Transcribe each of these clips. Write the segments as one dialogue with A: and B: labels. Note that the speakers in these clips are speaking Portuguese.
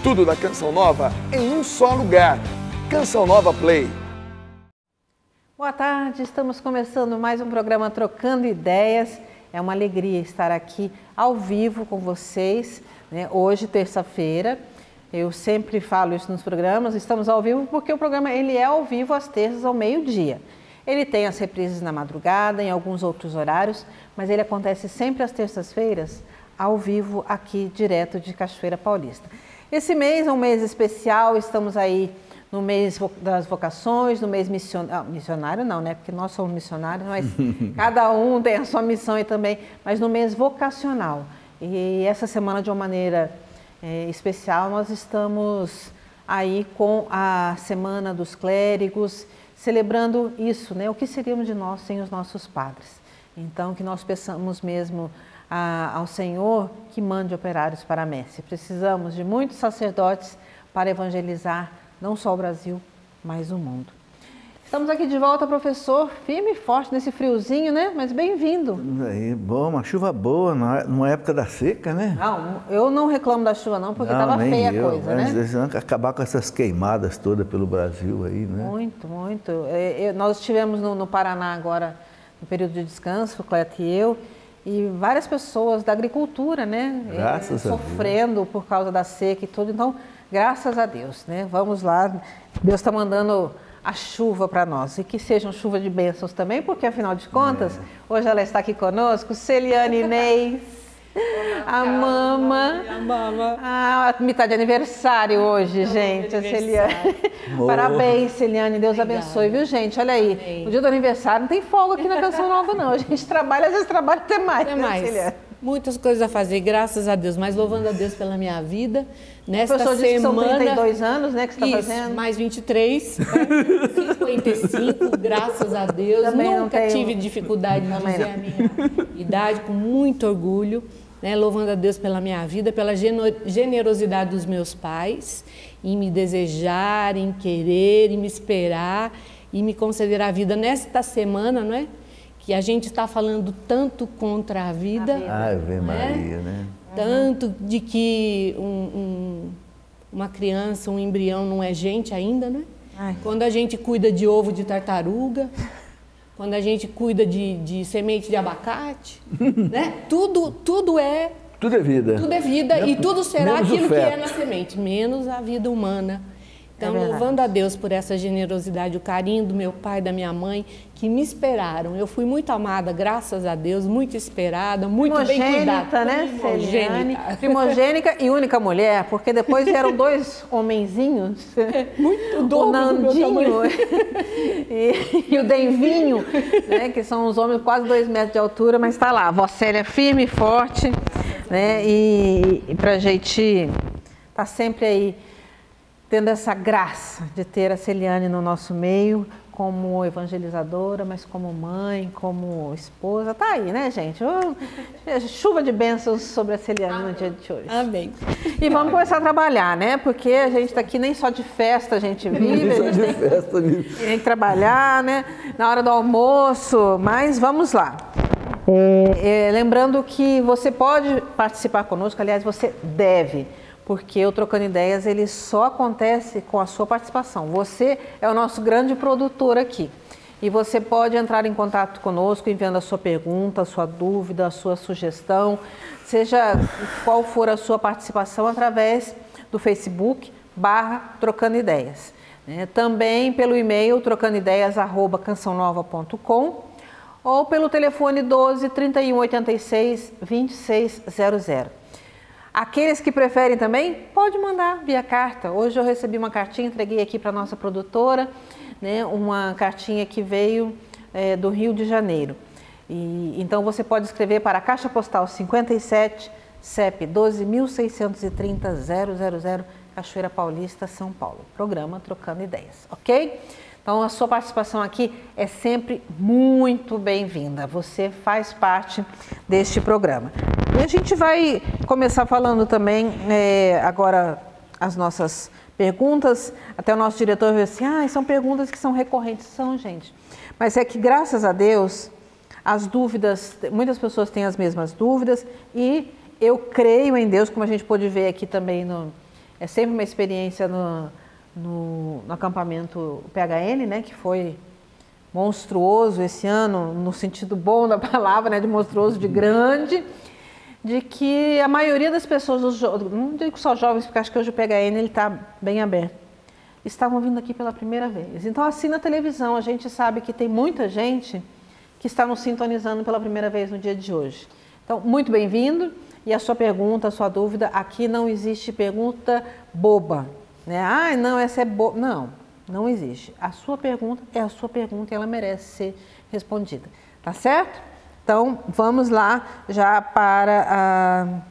A: Tudo da Canção Nova em um só lugar. Canção Nova Play.
B: Boa tarde, estamos começando mais um programa Trocando Ideias. É uma alegria estar aqui ao vivo com vocês, né? Hoje, terça-feira. Eu sempre falo isso nos programas, estamos ao vivo porque o programa ele é ao vivo às terças ao meio-dia. Ele tem as reprises na madrugada, em alguns outros horários, mas ele acontece sempre às terças-feiras, ao vivo aqui direto de Cachoeira Paulista. Esse mês é um mês especial, estamos aí no mês das vocações, no mês missionário não, né? Porque nós somos missionários, mas cada um tem a sua missão aí também, mas no mês vocacional. E essa semana, de uma maneira especial, nós estamos aí com a Semana dos Clérigos, celebrando isso, né? O que seríamos de nós sem os nossos padres? Então, que nós peçamos mesmo ao Senhor que mande operários para a messe. Precisamos de muitos sacerdotes para evangelizar não só o Brasil, mas o mundo. Estamos aqui de volta, professor, firme e forte nesse friozinho, né? Mas bem-vindo.
C: Aí, bom, uma chuva boa, numa época da seca, né?
B: Não, eu não reclamo da chuva não, porque estava feia a coisa, né?
C: Mas acabar com essas queimadas todas pelo Brasil aí, né?
B: Muito, muito. Nós estivemos no Paraná agora, no período de descanso, o Cleto e eu, e várias pessoas da agricultura, né?
C: Graças a Deus.
B: Sofrendo por causa da seca e tudo. Então, graças a Deus, né? Vamos lá, Deus está mandando a chuva para nós e que sejam chuva de bênçãos também, porque afinal de contas, hoje ela está aqui conosco, Celiane Inês, a Mama, me está de aniversário hoje, gente, a Celiane. Parabéns, Celiane, Deus abençoe, viu, gente? Olha aí, amém. O dia do aniversário não tem folga aqui na Canção Nova, não. A gente trabalha, às vezes trabalha até mais.
D: Até mais.
B: Celiane?
D: Muitas coisas a fazer, graças a Deus, mas louvando a Deus pela minha vida. Nesta
B: semana. Disse que são 32 anos, né, que você está fazendo?
D: Mais 23, 55, graças a Deus.
B: Também
D: nunca tive dificuldade de dizer a minha idade, com muito orgulho, né, louvando a Deus pela minha vida, pela generosidade dos meus pais, em me desejar, em querer, em me esperar, e me conceder a vida nesta semana, não é? Que a gente está falando tanto contra a vida.
C: Ave Maria, né?
D: Tanto de que uma criança, um embrião não é gente ainda, né?
B: Ai.
D: Quando a gente cuida de ovo de tartaruga, quando a gente cuida de semente de abacate, né? Tudo é
C: vida.
D: Tudo é vida e tudo será aquilo que é na
C: feto.
D: semente, menos a vida humana. Então, louvando a Deus por essa generosidade, o carinho do meu pai e da minha mãe, que me esperaram. Eu fui muito amada, graças a Deus, muito esperada, muito bem cuidada.
B: Né, Celiane? Primogênica e única mulher, porque depois vieram dois homenzinhos.
D: Muito dobro
B: o Nandinho e o Denvinho, né, que são uns homens quase 2 metros de altura, mas está lá, a vó Célia firme e forte, né, e para a gente estar sempre aí, tendo essa graça de ter a Celiane no nosso meio, como evangelizadora, mas como mãe, como esposa. Tá aí, né, gente? Chuva de bênçãos sobre a Celiane no dia de hoje.
D: Amém.
B: E vamos começar a trabalhar, né? Porque a gente está aqui nem só de festa a gente vive, a gente tem que trabalhar, né? Na hora do almoço, mas vamos lá. Lembrando que você pode participar conosco, aliás, você deve, porque o Trocando Ideias ele só acontece com a sua participação. Você é o nosso grande produtor aqui e você pode entrar em contato conosco enviando a sua pergunta, a sua dúvida, a sua sugestão, seja qual for a sua participação através do Facebook /Trocando Ideias. Também pelo e-mail trocandoideias@cançãonova.com ou pelo telefone 12 31 86 2600. Aqueles que preferem também, pode mandar via carta. Hoje eu recebi uma cartinha, entreguei aqui para a nossa produtora, né, uma cartinha que veio do Rio de Janeiro. Então você pode escrever para a Caixa Postal 57, CEP 12.630.000, Cachoeira Paulista, São Paulo. Programa Trocando Ideias, ok? Então a sua participação aqui é sempre muito bem-vinda. Você faz parte deste programa. E a gente vai começar falando também agora as nossas perguntas. Até o nosso diretor veio assim, são perguntas que são recorrentes. São, gente. Mas é que, graças a Deus, as dúvidas, muitas pessoas têm as mesmas dúvidas e eu creio em Deus, como a gente pôde ver aqui também É sempre uma experiência no acampamento PHN, né, que foi monstruoso esse ano, no sentido bom da palavra, né, de monstruoso, de grande, de que a maioria das pessoas, não digo só jovens, porque acho que hoje o PHN está bem aberto, estavam vindo aqui pela primeira vez. Então, assim, na televisão, a gente sabe que tem muita gente que está nos sintonizando pela primeira vez no dia de hoje. Então, muito bem-vindo. E a sua pergunta, a sua dúvida, aqui não existe pergunta boba, né? Ah, não, essa é boba. Não. Não existe. A sua pergunta é a sua pergunta e ela merece ser respondida. Tá certo? Então, vamos lá já para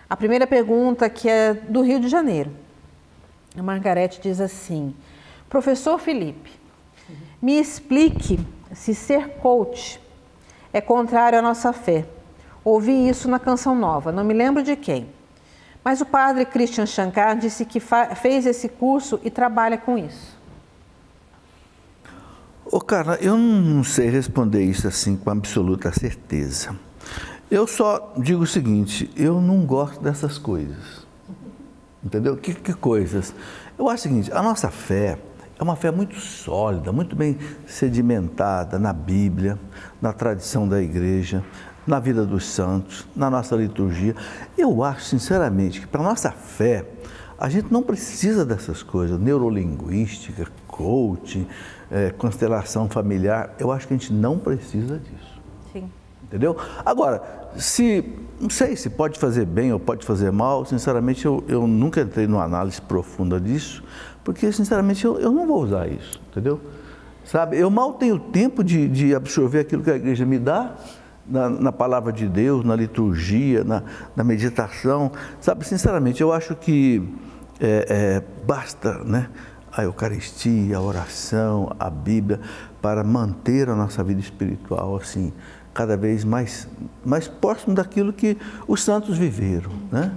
B: a primeira pergunta, que é do Rio de Janeiro. A Margarete diz assim: Professor Felipe, me explique se ser coach é contrário à nossa fé. Ouvi isso na Canção Nova, não me lembro de quem. Mas o padre Christian Shankar disse que fez esse curso e trabalha com isso.
C: Ô, Carla, eu não sei responder isso assim com absoluta certeza. Eu só digo o seguinte, eu não gosto dessas coisas. Entendeu? Que coisas? Eu acho o seguinte, a nossa fé é uma fé muito sólida, muito bem sedimentada na Bíblia, na tradição da igreja, na vida dos santos, na nossa liturgia. Eu acho, sinceramente, que para a nossa fé, a gente não precisa dessas coisas, neurolinguística, coaching, constelação familiar. Eu acho que a gente não precisa disso.
B: Sim.
C: Entendeu? Agora, não sei se pode fazer bem ou pode fazer mal, sinceramente eu nunca entrei numa análise profunda disso, porque sinceramente eu não vou usar isso, entendeu? Sabe, eu mal tenho tempo de absorver aquilo que a igreja me dá, na palavra de Deus, na liturgia, na meditação, sabe, sinceramente eu acho que basta, né, a Eucaristia, a oração, a Bíblia, para manter a nossa vida espiritual assim, cada vez mais próximo daquilo que os santos viveram, né?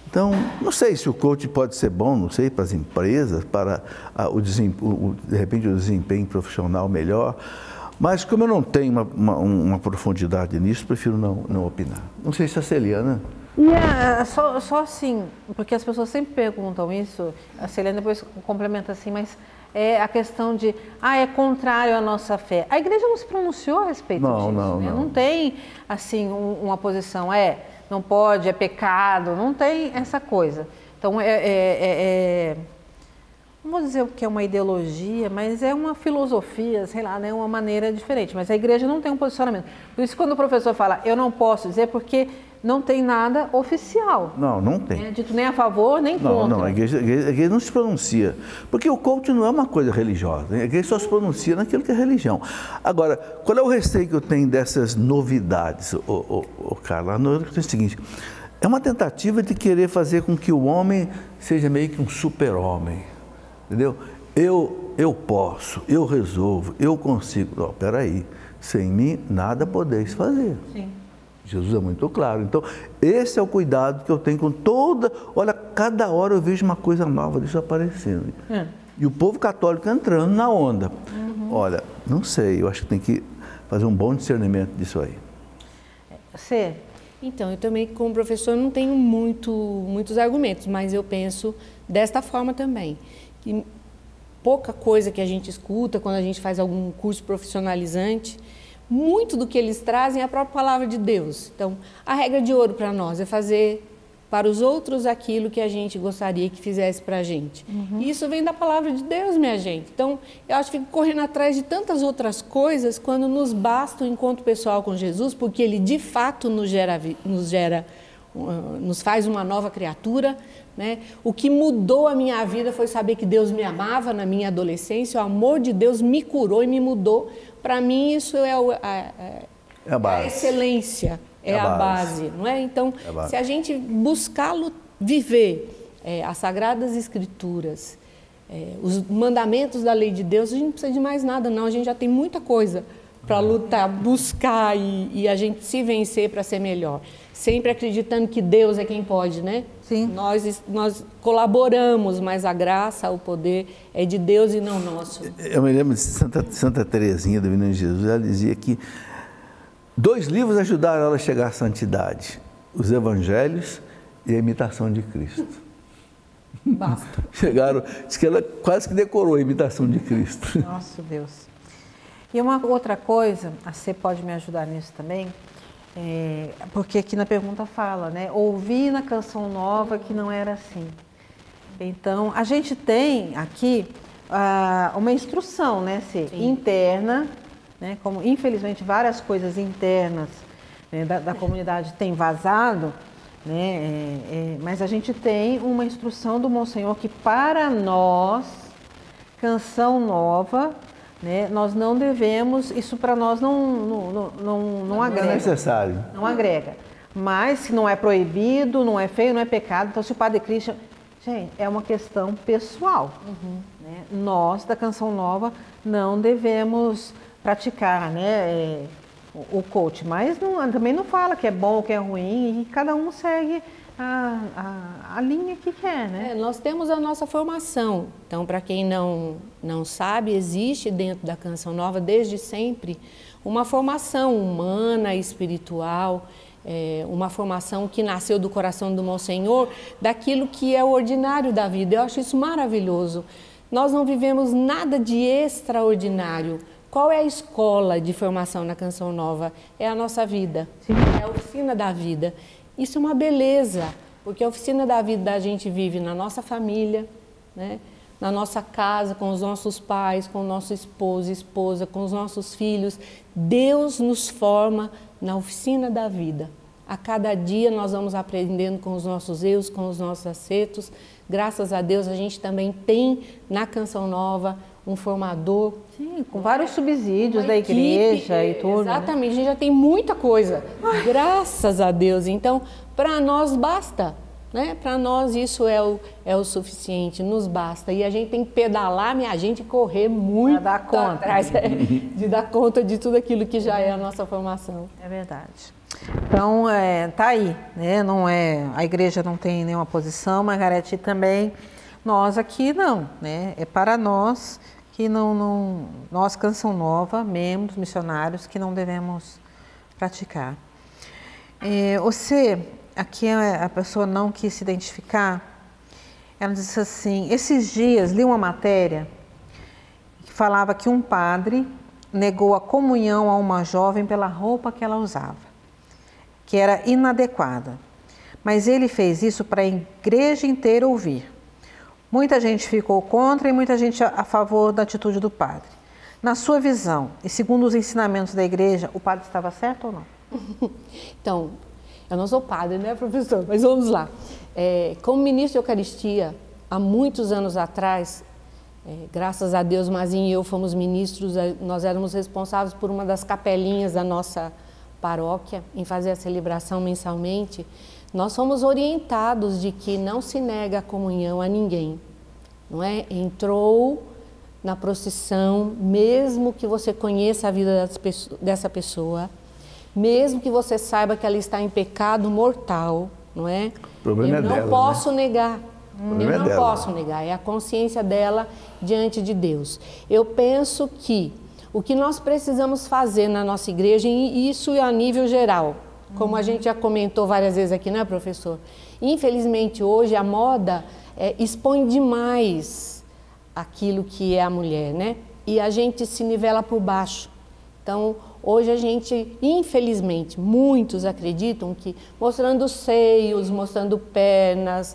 C: Então, não sei se o coach pode ser bom, não sei, para as empresas, para de repente o desempenho profissional melhor, mas como eu não tenho uma profundidade nisso, prefiro não opinar. Não sei se a Celiana...
B: Só assim, porque as pessoas sempre perguntam isso, a Celiana depois complementa assim, mas é a questão de, é contrário à nossa fé. A igreja não se pronunciou a respeito disso. Não tem, assim, uma posição, não pode, é pecado, não tem essa coisa. Então, não vou dizer que é uma ideologia, mas é uma filosofia, sei lá, né, uma maneira diferente. Mas a igreja não tem um posicionamento. Por isso, quando o professor fala, eu não posso dizer, porque não tem nada oficial.
C: Não tem.
B: É dito nem a favor, nem contra.
C: Não, a igreja não se pronuncia. Porque o coaching não é uma coisa religiosa. A igreja só se pronuncia naquilo que é religião. Agora, qual é o receio que eu tenho dessas novidades, Carla? A novidade é o seguinte, é uma tentativa de querer fazer com que o homem seja meio que um super-homem. Entendeu? Eu posso, eu resolvo, eu consigo. Peraí, sem mim nada podeis fazer.
B: Sim.
C: Jesus é muito claro. Então, esse é o cuidado que eu tenho com toda... Olha, cada hora eu vejo uma coisa nova disso aparecendo. E o povo católico entrando na onda. Olha, não sei, eu acho que tem que fazer um bom discernimento disso aí.
B: Você?
D: Então, eu também, como professor, não tenho muitos argumentos, mas eu penso desta forma também. Que pouca coisa que a gente escuta quando a gente faz algum curso profissionalizante, muito do que eles trazem é a própria palavra de Deus. Então, a regra de ouro para nós é fazer para os outros aquilo que a gente gostaria que fizesse para a gente. E isso vem da palavra de Deus, minha gente. Então, eu acho que fico correndo atrás de tantas outras coisas quando nos basta o encontro pessoal com Jesus, porque Ele de fato nos faz uma nova criatura, né? O que mudou a minha vida foi saber que Deus me amava na minha adolescência, o amor de Deus me curou e me mudou. Para mim isso é a excelência, é a base, não é? Então, se a gente buscá-lo viver as Sagradas Escrituras, os mandamentos da lei de Deus, a gente não precisa de mais nada, não. A gente já tem muita coisa para lutar, buscar e a gente se vencer para ser melhor. Sempre acreditando que Deus é quem pode, né?
B: Sim.
D: Nós colaboramos, mas a graça, o poder é de Deus e não nosso.
C: Eu me lembro de Santa Teresinha do Menino Jesus, ela dizia que 2 livros ajudaram ela a chegar à santidade: os Evangelhos e a imitação de Cristo.
D: Basta.
C: Chegaram, diz que ela quase que decorou a imitação de Cristo.
B: Nossa, Deus. E uma outra coisa, você pode me ajudar nisso também, porque aqui na pergunta fala, né? Ouvi na canção nova que não era assim. Então, a gente tem aqui uma instrução, né, interna, né? Como infelizmente várias coisas internas, né, da comunidade têm vazado, né? Mas a gente tem uma instrução do Monsenhor que para nós, canção nova, né, nós não devemos, isso para nós não agrega.
C: Não é necessário.
B: Não agrega. Mas se não é proibido, não é feio, não é pecado, então se o Padre Christian... Gente, é uma questão pessoal. Né? Nós, da Canção Nova, não devemos praticar, né, o coach, mas também não fala que é bom ou que é ruim, e cada um segue a linha que quer, né?
D: Nós temos a nossa formação. Então, para quem não sabe, existe dentro da Canção Nova, desde sempre, uma formação humana, espiritual, uma formação que nasceu do coração do Monsenhor, daquilo que é o ordinário da vida. Eu acho isso maravilhoso. Nós não vivemos nada de extraordinário. Qual é a escola de formação na Canção Nova? É a nossa vida, é a oficina da vida. Isso é uma beleza, porque a oficina da vida a gente vive na nossa família, né? Na nossa casa, com os nossos pais, com o nosso esposo, esposa, com os nossos filhos. Deus nos forma na oficina da vida. A cada dia nós vamos aprendendo com os nossos erros, com os nossos acertos. Graças a Deus a gente também tem na Canção Nova um formador.
B: Sim, com vários subsídios da igreja e tudo.
D: Exatamente, né? A gente já tem muita coisa, graças a Deus. Então, para nós basta, né? Para nós isso é o suficiente, nos basta. E a gente tem que pedalar, minha gente, correr muito
B: pra dar conta.
D: Atrás, de dar conta de tudo aquilo que já é a nossa formação.
B: É verdade. Então, tá aí, né? Não é, a igreja não tem nenhuma posição, Margarete também. Nós aqui não, né? É para nós que nós, Canção Nova, membros, missionários, que não devemos praticar. Você, aqui a pessoa não quis se identificar, ela disse assim, esses dias li uma matéria que falava que um padre negou a comunhão a uma jovem pela roupa que ela usava, que era inadequada. Mas ele fez isso para a igreja inteira ouvir. Muita gente ficou contra e muita gente a favor da atitude do padre. Na sua visão, e segundo os ensinamentos da igreja, o padre estava certo ou não?
D: Então, eu não sou padre, né, professor? Mas vamos lá. Como ministro de Eucaristia, há muitos anos atrás, graças a Deus, Mazinho e eu fomos ministros, nós éramos responsáveis por uma das capelinhas da nossa paróquia, em fazer a celebração mensalmente. Nós fomos orientados de que não se nega a comunhão a ninguém, não é? Entrou na procissão, mesmo que você conheça a vida dessa pessoa, mesmo que você saiba que ela está em pecado mortal, não é?
C: O problema é dela,
D: eu não posso negar.
C: Eu não
D: posso negar, é a consciência dela diante de Deus. Eu penso que o que nós precisamos fazer na nossa igreja, e isso é a nível geral, como a gente já comentou várias vezes aqui, né, professor? Infelizmente, hoje a moda expõe demais aquilo que é a mulher, né? E a gente se nivela por baixo. Então, hoje a gente, infelizmente, muitos acreditam que mostrando seios, mostrando pernas,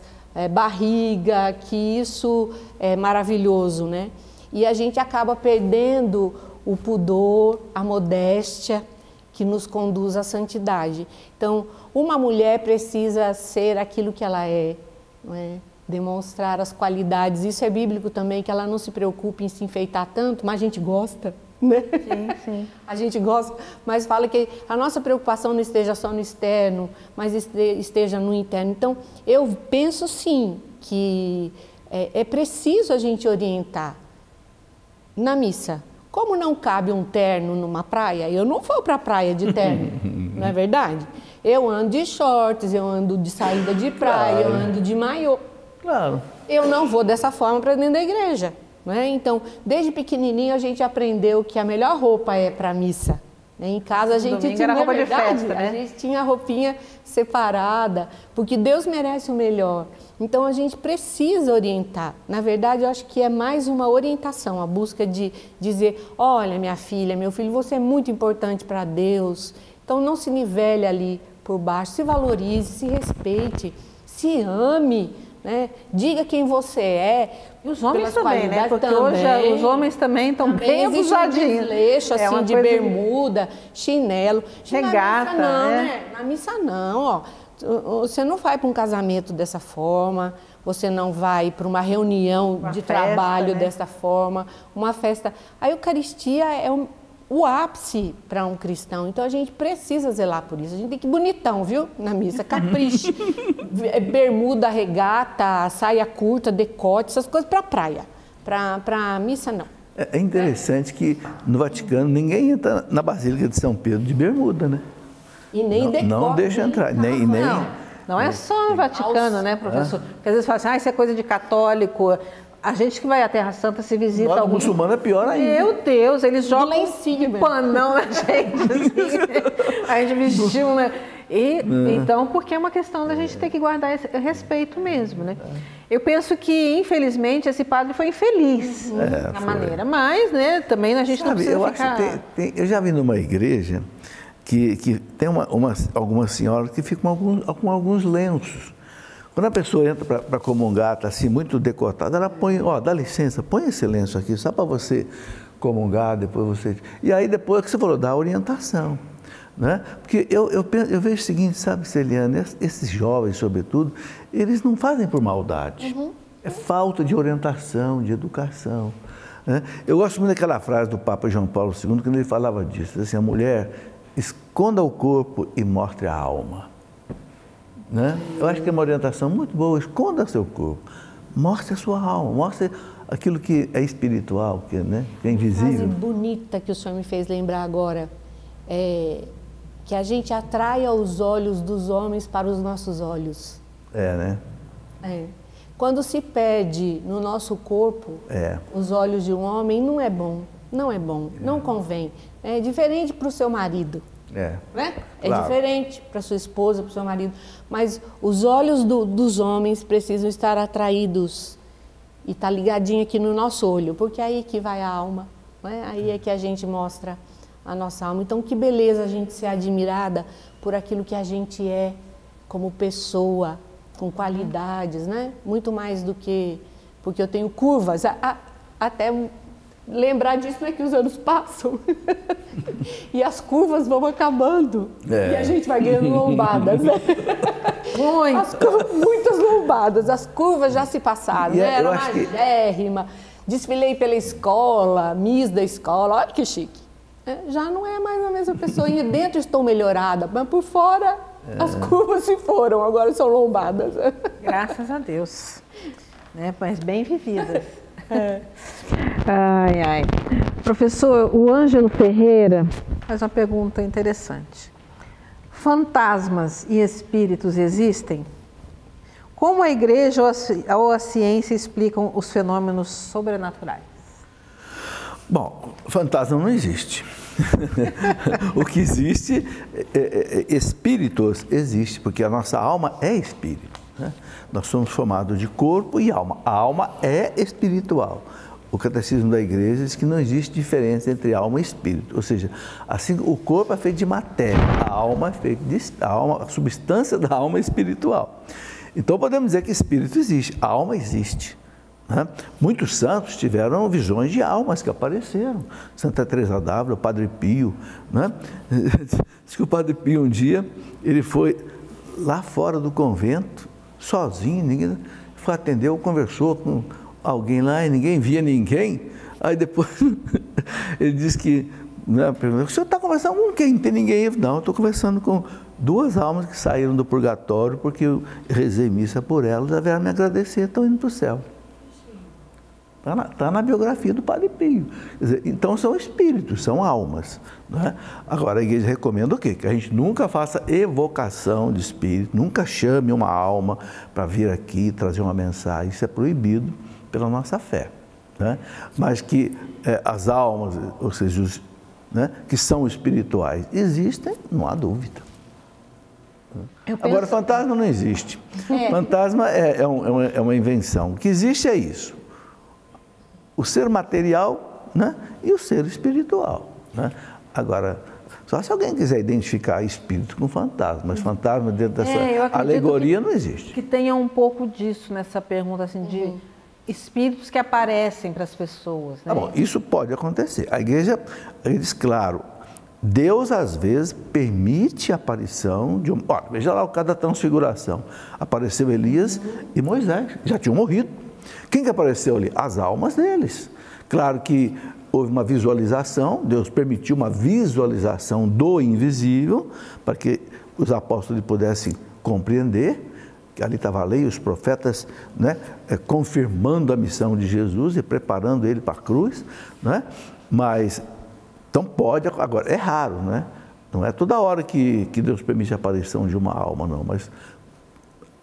D: barriga, que isso é maravilhoso, né? E a gente acaba perdendo o pudor, a modéstia, que nos conduz à santidade. Então, uma mulher precisa ser aquilo que ela é, não é? Demonstrar as qualidades. Isso é bíblico também, que ela não se preocupe em se enfeitar tanto, mas a gente gosta, né?
B: Sim, sim.
D: A gente gosta, mas fala que a nossa preocupação não esteja só no externo, mas esteja no interno. Então, eu penso sim que é preciso a gente orientar na missa. Como não cabe um terno numa praia, eu não vou para a praia de terno, não é verdade? Eu ando de shorts, eu ando de saída de praia, eu ando de maiô.
C: Claro.
D: Eu não vou dessa forma para dentro da igreja, não é? Então, desde pequenininho a gente aprendeu que a melhor roupa é para a missa. Né? Em casa a gente tinha
B: roupa
D: verdade,
B: de festa, né?
D: A gente tinha a roupinha separada, porque Deus merece o melhor. Então a gente precisa orientar. Na verdade, eu acho que é mais uma orientação, a busca de dizer, olha, minha filha, meu filho, você é muito importante para Deus. Então não se nivele ali por baixo, se valorize, se respeite, se ame, né? Diga quem você é.
B: E os homens também, né? Porque hoje os homens também estão bem abusadinhos.
D: Desleixo, assim, de bermuda, chinelo.
B: Regata,
D: né? Na missa não, ó. Você não vai para um casamento dessa forma, você não vai para uma reunião de trabalho dessa forma, uma festa. A Eucaristia é o ápice para um cristão, então a gente precisa zelar por isso. A gente tem que ir bonitão, viu? Na missa, capricho. Bermuda, regata, saia curta, decote, essas coisas para a praia. Para a missa, não.
C: É interessante que no Vaticano ninguém entra na Basílica de São Pedro de bermuda, né?
D: E nem decote.
C: Não deixa entrar, nem...
B: Não é só no Vaticano, né, professor? Porque às vezes fala assim, isso é coisa de católico. A gente que vai à Terra Santa se visita...
C: Algum muçulmano é pior ainda.
B: Meu Deus, eles jogam um panão na gente. Assim. A gente vestiu, né? Então, porque é uma questão da gente ter que guardar esse respeito mesmo, né? Eu penso que, infelizmente, esse padre foi infeliz na maneira. Mas, né, também a gente não precisa ficar...
C: Eu já vi numa igreja que tem algumas senhoras que ficam com alguns lenços. Quando a pessoa entra para comungar, está assim, muito decotada, ela põe, dá licença, põe esse lenço aqui, só para você comungar, depois você... E aí, depois que você falou, dá orientação. Né? Porque eu vejo o seguinte, sabe, Celiane, esses jovens, sobretudo, eles não fazem por maldade. É falta de orientação, de educação. Né? Eu gosto muito daquela frase do Papa João Paulo II, quando ele falava disso, assim, a mulher esconda o corpo e mostre a alma. Né? Eu acho que é uma orientação muito boa, esconda seu corpo, mostre a sua alma, mostre aquilo que é espiritual, que é invisível.
D: Uma frase bonita que o senhor me fez lembrar agora, que a gente atraia os olhos dos homens para os nossos olhos. Quando se pede no nosso corpo os olhos de um homem, não é bom, não convém. É diferente para o seu marido. Né? Claro. Diferente para sua esposa, para o seu marido. Mas os olhos dos homens precisam estar atraídos e estar ligadinho aqui no nosso olho, porque é aí que vai a alma, né? Aí é que a gente mostra a nossa alma. Então, que beleza a gente ser admirada por aquilo que a gente é como pessoa, com qualidades, né? Muito mais do que... Porque eu tenho curvas, até... Lembrar disso é que os anos passam e as curvas vão acabando e a gente vai ganhando lombadas, né? Muitas lombadas, as curvas já se passaram, né? Era magérrima, desfilei pela escola, Miss da escola, olha que chique. Já não é mais a mesma pessoa, e dentro estou melhorada, mas por fora as curvas se foram, agora são lombadas.
B: Graças a Deus, né? Mas bem vividas. Ai, ai. Professor, o Ângelo Ferreira faz uma pergunta interessante. Fantasmas e espíritos existem? Como a igreja ou a ciência explicam os fenômenos sobrenaturais?
C: Bom, fantasma não existe. O que existe, espíritos existe, porque a nossa alma é espírito. Né? Nós somos formados de corpo e alma. A alma é espiritual. O catecismo da igreja diz que não existe diferença entre alma e espírito. Ou seja, assim, o corpo é feito de matéria, a alma é feita a substância da alma é espiritual. Então podemos dizer que espírito existe, a alma existe. Né? Muitos santos tiveram visões de almas que apareceram. Santa Teresa d'Ávila, o Padre Pio. Né? Diz que o Padre Pio um dia, ele foi lá fora do convento, sozinho, ninguém foi atender, conversou com alguém lá e ninguém via ninguém. Aí depois ele disse que, né, perguntou, o senhor está conversando com quem? Não tem ninguém. Não, eu estou conversando com duas almas que saíram do purgatório porque eu rezei missa por elas, elas vieram me agradecer, estão indo para o céu. Está na biografia do Padre Pio. Quer dizer, então são espíritos, são almas. Né? Agora a igreja recomenda o quê? Que a gente nunca faça evocação de espírito, nunca chame uma alma para vir aqui trazer uma mensagem. Isso é proibido pela nossa fé. Né? Mas que as almas, ou seja, que são espirituais, existem, não há dúvida. Agora, fantasma não existe. Fantasma é uma invenção. O que existe é isso. O ser material, né, e o ser espiritual. Né? Agora, só se alguém quiser identificar espírito com fantasma, mas fantasma dentro dessa alegoria não existe.
B: Que tenha um pouco disso nessa pergunta, assim, de espíritos que aparecem para as pessoas. Né?
C: Tá bom, isso pode acontecer. A igreja diz, claro, Deus às vezes permite a aparição de olha, veja lá o caso da transfiguração. Apareceu Elias e Moisés, já tinham morrido. Quem que apareceu ali? As almas deles. Claro que houve uma visualização, Deus permitiu uma visualização do invisível, para que os apóstolos pudessem compreender, que ali estava a lei, os profetas, né, confirmando a missão de Jesus e preparando ele para a cruz, né? Mas, então pode, agora, é raro, né? Não é toda hora que Deus permite a aparição de uma alma, não, mas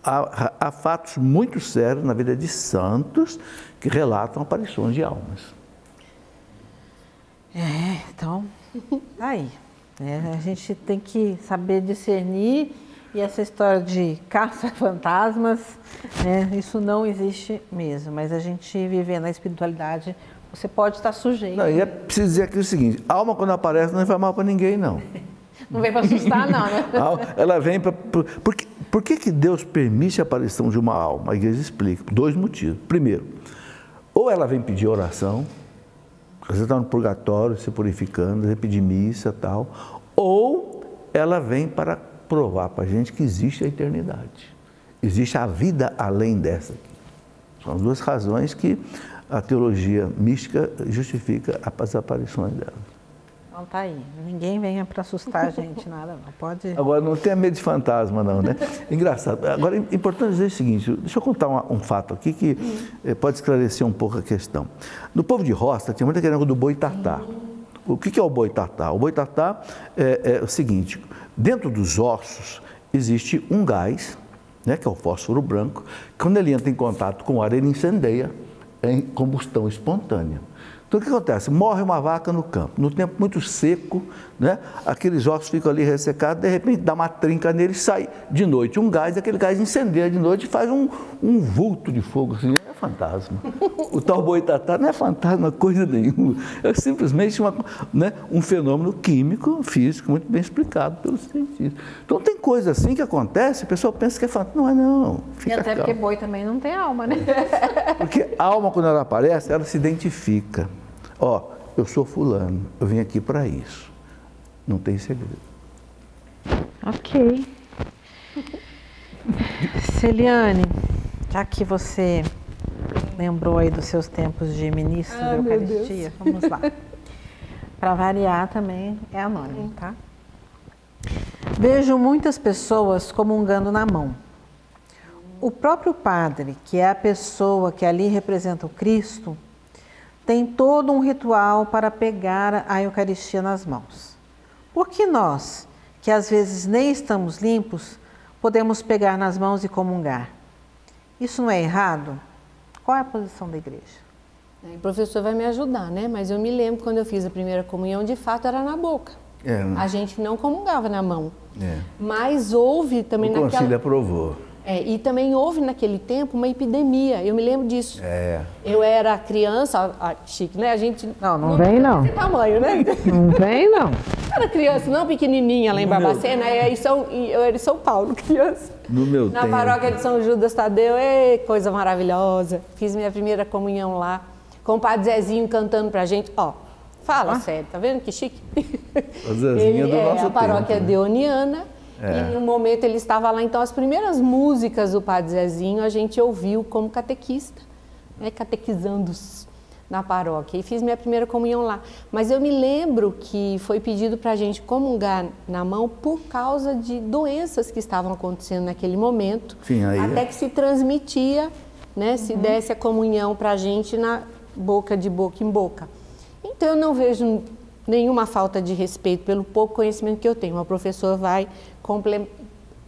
C: há fatos muito sérios na vida de santos que relatam aparições de almas.
B: Então, aí, a gente tem que saber discernir, e essa história de caça-fantasmas, isso não existe mesmo, mas a gente viver na espiritualidade, você pode estar sujeito.
C: Não, e é preciso dizer aqui o seguinte, alma quando aparece não faz mal para ninguém, não.
B: Não vem para assustar, não, né?
C: Ela vem para... Por que Deus permite a aparição de uma alma? A igreja explica, por 2 motivos. Primeiro, ou ela vem pedir oração, você está no purgatório, se purificando, vem pedir missa e tal, ou ela vem para provar para a gente que existe a eternidade, existe a vida além dessa aqui. São as 2 razões que a teologia mística justifica as aparições dela.
B: Então tá aí, ninguém venha para assustar a gente, nada não, pode...
C: Agora, não tenha medo de fantasma não, né? Engraçado. Agora, é importante dizer o seguinte, deixa eu contar um fato aqui que pode esclarecer um pouco a questão. No povo de roça, tinha muita questão do boitatá. O que é o boitatá? O boitatá é o seguinte, dentro dos ossos existe um gás, né, que é o fósforo branco, que quando ele entra em contato com o ar, ele incendeia em combustão espontânea. Então, o que acontece? Morre uma vaca no campo, no tempo muito seco, né? Aqueles ossos ficam ali ressecados, de repente dá uma trinca nele e sai de noite um gás, aquele gás incendeia de noite e faz um vulto de fogo, assim, é fantasma. O tal boitatá não é fantasma, coisa nenhuma, é simplesmente um fenômeno químico, físico, muito bem explicado pelos cientistas. Então, tem coisa assim que acontece, o pessoal pensa que é fantasma, não é não.
B: Fica até calmo. Porque boi também não tem alma, né?
C: Porque a alma, quando ela aparece, ela se identifica. Eu sou fulano, eu vim aqui para isso. Não tem segredo.
B: Ok. Celiane, já que você lembrou aí dos seus tempos de ministro da Eucaristia, vamos lá. Para variar também é anônimo, tá? Vejo muitas pessoas comungando na mão. O próprio padre, que é a pessoa que ali representa o Cristo, tem todo um ritual para pegar a Eucaristia nas mãos. Por que nós, que às vezes nem estamos limpos, podemos pegar nas mãos e comungar? Isso não é errado? Qual é a posição da igreja?
D: O professor vai me ajudar, né? Mas eu me lembro quando eu fiz a primeira comunhão, de fato era na boca. A gente não comungava na mão. Mas houve também
C: naquela... O concílio aprovou.
D: E também houve naquele tempo uma epidemia, eu me lembro disso. Eu era criança, chique, né? A gente...
B: Não vem não.
D: Desse tamanho, né?
B: Não vem não.
D: Eu era criança, não pequenininha lá em Barbacena, eu era em São Paulo, criança.
C: No meu tempo.
D: Na paróquia de São Judas Tadeu, coisa maravilhosa. Fiz minha primeira comunhão lá, com o Padre Zezinho cantando pra gente. Fala sério, tá vendo que chique?
C: O Zezinho do nosso tempo.
D: A paróquia deoniana. E no momento ele estava lá, então as primeiras músicas do Padre Zezinho a gente ouviu como catequista, né, catequizando-os na paróquia. E fiz minha primeira comunhão lá. Mas eu me lembro que foi pedido para a gente comungar na mão por causa de doenças que estavam acontecendo naquele momento.
C: Sim, aí
D: até que se transmitia, né, se desse a comunhão para a gente de boca em boca. Então eu não vejo nenhuma falta de respeito pelo pouco conhecimento que eu tenho. O professor vai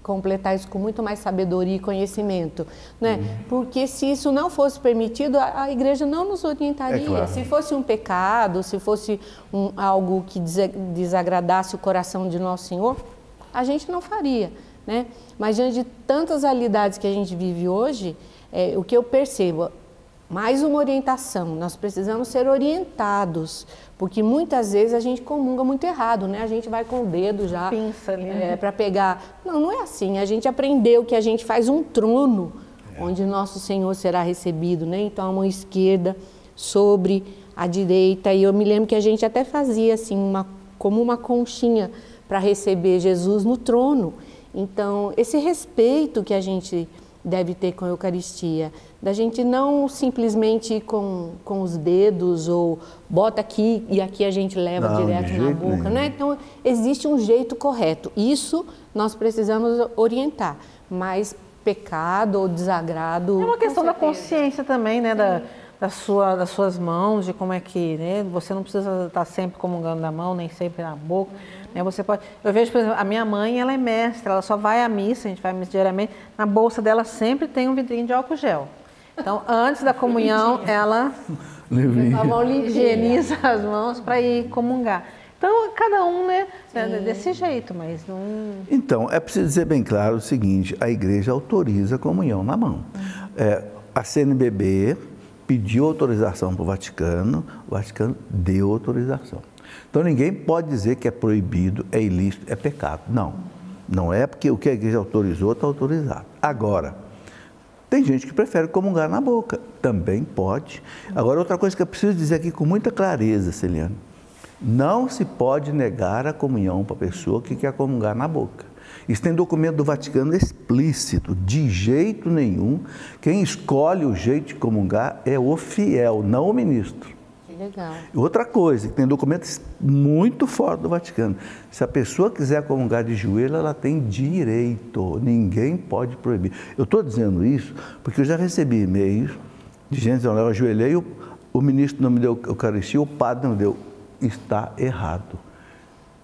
D: completar isso com muito mais sabedoria e conhecimento, né? Porque se isso não fosse permitido, a igreja não nos orientaria.
C: Claro.
D: Se fosse um pecado, se fosse algo que desagradasse o coração de Nosso Senhor, a gente não faria. né? Mas diante de tantas realidades que a gente vive hoje, o que eu percebo, mais uma orientação, nós precisamos ser orientados, porque muitas vezes a gente comunga muito errado, né? A gente vai com o dedo já para pegar. Não, não é assim, a gente aprendeu que a gente faz um trono onde nosso Senhor será recebido, né? Então a mão esquerda sobre a direita, e eu me lembro que a gente até fazia assim, como uma conchinha para receber Jesus no trono. Então, esse respeito que a gente deve ter com a Eucaristia, da gente não simplesmente ir com os dedos ou bota aqui e aqui a gente leva direto na boca, né? Então, existe um jeito correto. Isso nós precisamos orientar, mas pecado ou desagrado...
B: É uma questão da consciência também, né? Das suas mãos, de como é que, né? Você não precisa estar sempre comungando na mão, nem sempre na boca. Né? Você pode... Eu vejo, por exemplo, a minha mãe, ela é mestra, ela só vai à missa, a gente vai à missa diariamente, na bolsa dela sempre tem um vidrinho de álcool gel. Então, antes da comunhão, ela higieniza as mãos para ir comungar. Então, cada um, né, desse jeito, mas não...
C: Então, é preciso dizer bem claro o seguinte, a igreja autoriza a comunhão na mão. A CNBB pediu autorização para o Vaticano deu autorização. Então, ninguém pode dizer que é proibido, é ilícito, é pecado. Não, não é porque o que a igreja autorizou está autorizado. Agora, tem gente que prefere comungar na boca, também pode. Agora, outra coisa que eu preciso dizer aqui com muita clareza, Celiane, não se pode negar a comunhão para a pessoa que quer comungar na boca. Isso tem documento do Vaticano explícito, de jeito nenhum. Quem escolhe o jeito de comungar é o fiel, não o ministro.
D: Legal.
C: Outra coisa, que tem documentos muito fortes do Vaticano, se a pessoa quiser comungar de joelho, ela tem direito, ninguém pode proibir. Eu estou dizendo isso porque eu já recebi e-mails de gente dizendo, eu ajoelhei, o ministro não me deu Eucaristia, o padre não me deu. Está errado.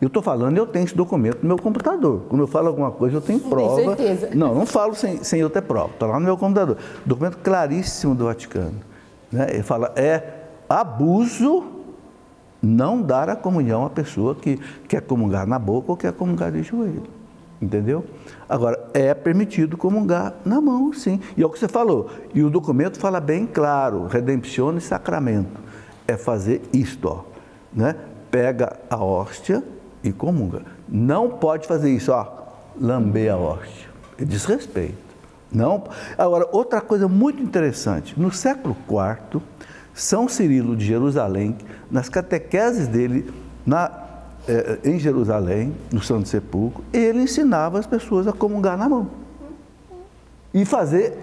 C: Eu estou falando, eu tenho esse documento no meu computador. Quando eu falo alguma coisa, eu tenho prova.
D: Tem certeza.
C: Não falo sem eu ter prova. Está lá no meu computador. Documento claríssimo do Vaticano. Né? Ele fala, abuso não dar a comunhão à pessoa que quer comungar na boca ou quer comungar de joelho. Entendeu? Agora, é permitido comungar na mão, sim. E é o que você falou. E o documento fala bem claro, redemptione sacramento. É fazer isto, ó. Né? Pega a hóstia e comunga. Não pode fazer isso, lamber a hóstia. É desrespeito. Não. Agora, outra coisa muito interessante, no século IV, São Cirilo de Jerusalém, nas catequeses dele em Jerusalém, no Santo Sepulcro, ele ensinava as pessoas a comungar na mão. E fazer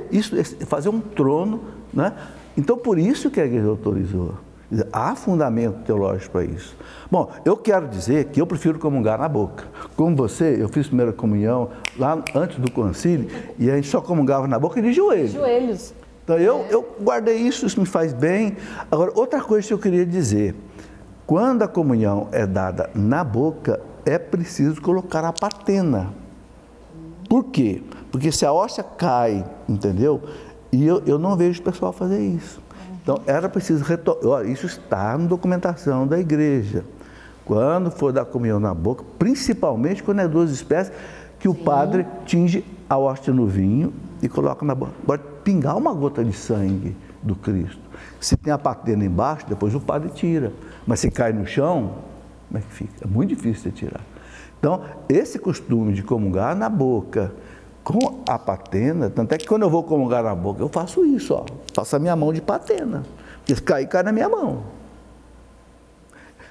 C: um trono, né? Então, por isso que a igreja autorizou. Há fundamento teológico para isso. Bom, eu quero dizer que eu prefiro comungar na boca. Como você, eu fiz primeira comunhão lá antes do concílio e a gente só comungava na boca e de joelhos.
D: Joelhos.
C: Então eu guardei isso me faz bem. Agora, outra coisa que eu queria dizer, quando a comunhão é dada na boca, é preciso colocar a patena. Por quê? Porque se a hóstia cai, entendeu? E eu não vejo o pessoal fazer isso. Então, era preciso retornar. Isso está na documentação da igreja. Quando for dar comunhão na boca, principalmente quando é 2 espécies, que o padre tinge a hóstia no vinho e coloca na boca. Pode pingar uma gota de sangue do Cristo. Se tem a patena embaixo, depois o padre tira. Mas se cai no chão, como é que fica? É muito difícil de tirar. Então, esse costume de comungar na boca, com a patena, tanto é que quando eu vou comungar na boca, eu faço isso, faço a minha mão de patena, porque se cair, cai na minha mão.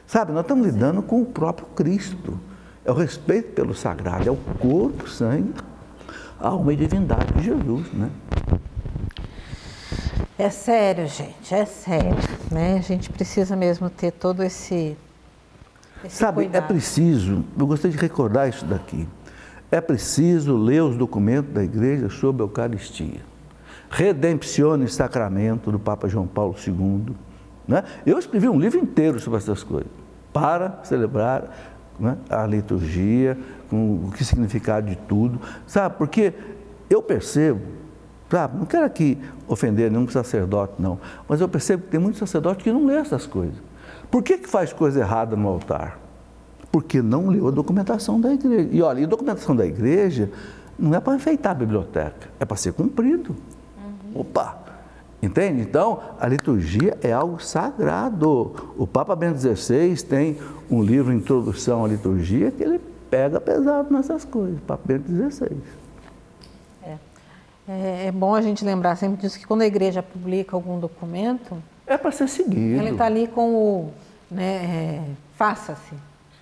C: Sabe, nós estamos lidando com o próprio Cristo, é o respeito pelo sagrado, é o corpo, sangue, a alma e divindade de Jesus, né?
B: É sério, gente, é sério, né? A gente precisa mesmo ter todo esse
C: Sabe,
B: cuidado.
C: É preciso, eu gostaria de recordar isso daqui, é preciso ler os documentos da igreja sobre a Eucaristia. Redemptione Sacramento, do Papa João Paulo II. Né? Eu escrevi um livro inteiro sobre essas coisas, para celebrar, né, a liturgia, com o que significado de tudo. Sabe, porque eu percebo, sabe, não quero aqui ofender nenhum sacerdote, não, mas eu percebo que tem muitos sacerdotes que não lê essas coisas. Por que faz coisa errada no altar? Porque não leu a documentação da igreja. E olha, a documentação da igreja não é para enfeitar a biblioteca, é para ser cumprido. Opa! Entende? Então, a liturgia é algo sagrado. O Papa Bento XVI tem um livro, Introdução à Liturgia, que ele pega pesado nessas coisas, o Papa Bento XVI.
B: É bom a gente lembrar sempre disso, que quando a igreja publica algum documento...
C: É para ser seguido.
B: Ela está ali com o... faça-se.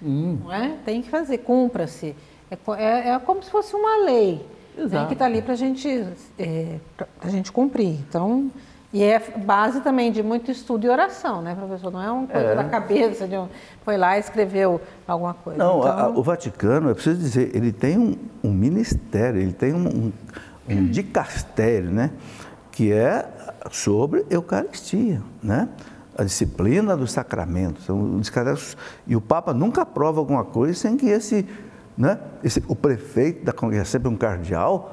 B: Não é? Tem que fazer, cumpra-se. É como se fosse uma lei. Né, que está ali para a gente cumprir. Então, e é base também de muito estudo e oração, né, professor? Não é uma coisa da cabeça, foi lá e escreveu alguma coisa.
C: Não,
B: então...
C: o Vaticano, é preciso dizer, ele tem um ministério, ele tem um dicastério, né, que é sobre Eucaristia, né? A disciplina dos sacramentos. E o Papa nunca aprova alguma coisa sem que o prefeito da congregação, sempre um cardeal,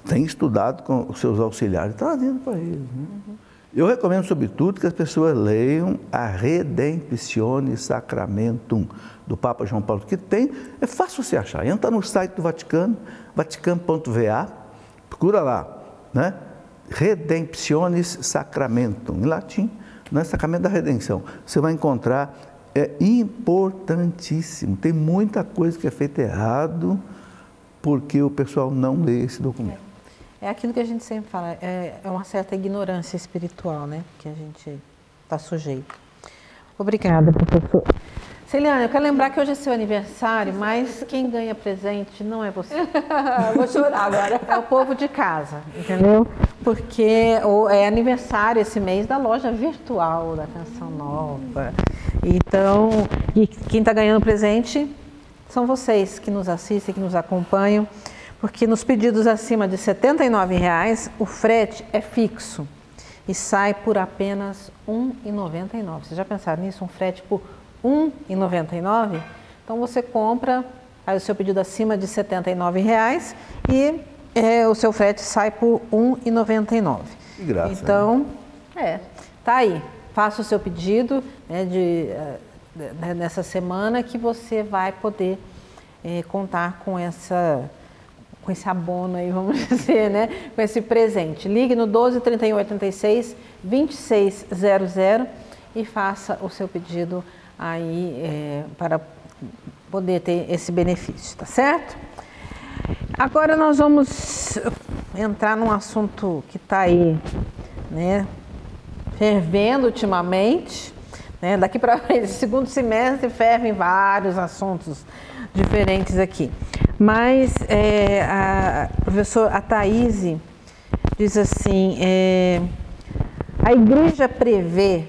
C: tem estudado com os seus auxiliares, trazendo para eles. Né? Eu recomendo, sobretudo, que as pessoas leiam a Redemptione Sacramentum, do Papa João Paulo, que é fácil você achar. Entra no site do Vaticano, vaticano.va, procura lá, né? Redemptionis Sacramentum, em latim, né? Sacramento da Redenção. Você vai encontrar... É importantíssimo, tem muita coisa que é feita errado porque o pessoal não lê esse documento.
B: É aquilo que a gente sempre fala, é uma certa ignorância espiritual, né, que a gente está sujeito. Obrigada, professor. Celiane, eu quero lembrar que hoje é seu aniversário, mas quem ganha presente não é você.
D: Vou chorar agora.
B: É o povo de casa, entendeu? Porque é aniversário esse mês da loja virtual da Canção Nova. Então, e quem está ganhando presente são vocês que nos assistem, que nos acompanham, porque nos pedidos acima de R$ 79,00, o frete é fixo e sai por apenas R$ 1,99. Vocês já pensaram nisso? Um frete por R$ 1,99? Então, você compra aí o seu pedido acima de R$ 79,00 e o seu frete sai por R$ 1,99.
C: Que graça.
B: Então, tá aí. Faça o seu pedido nessa semana que você vai poder contar com esse abono aí, vamos dizer, né? Com esse presente. Ligue no 12 31 86 2600 e faça o seu pedido aí para poder ter esse benefício, tá certo? Agora nós vamos entrar num assunto que está aí, né? Fervendo ultimamente, né? Daqui para esse segundo semestre fervem vários assuntos diferentes aqui. Mas a professora Thaís diz assim, a igreja prevê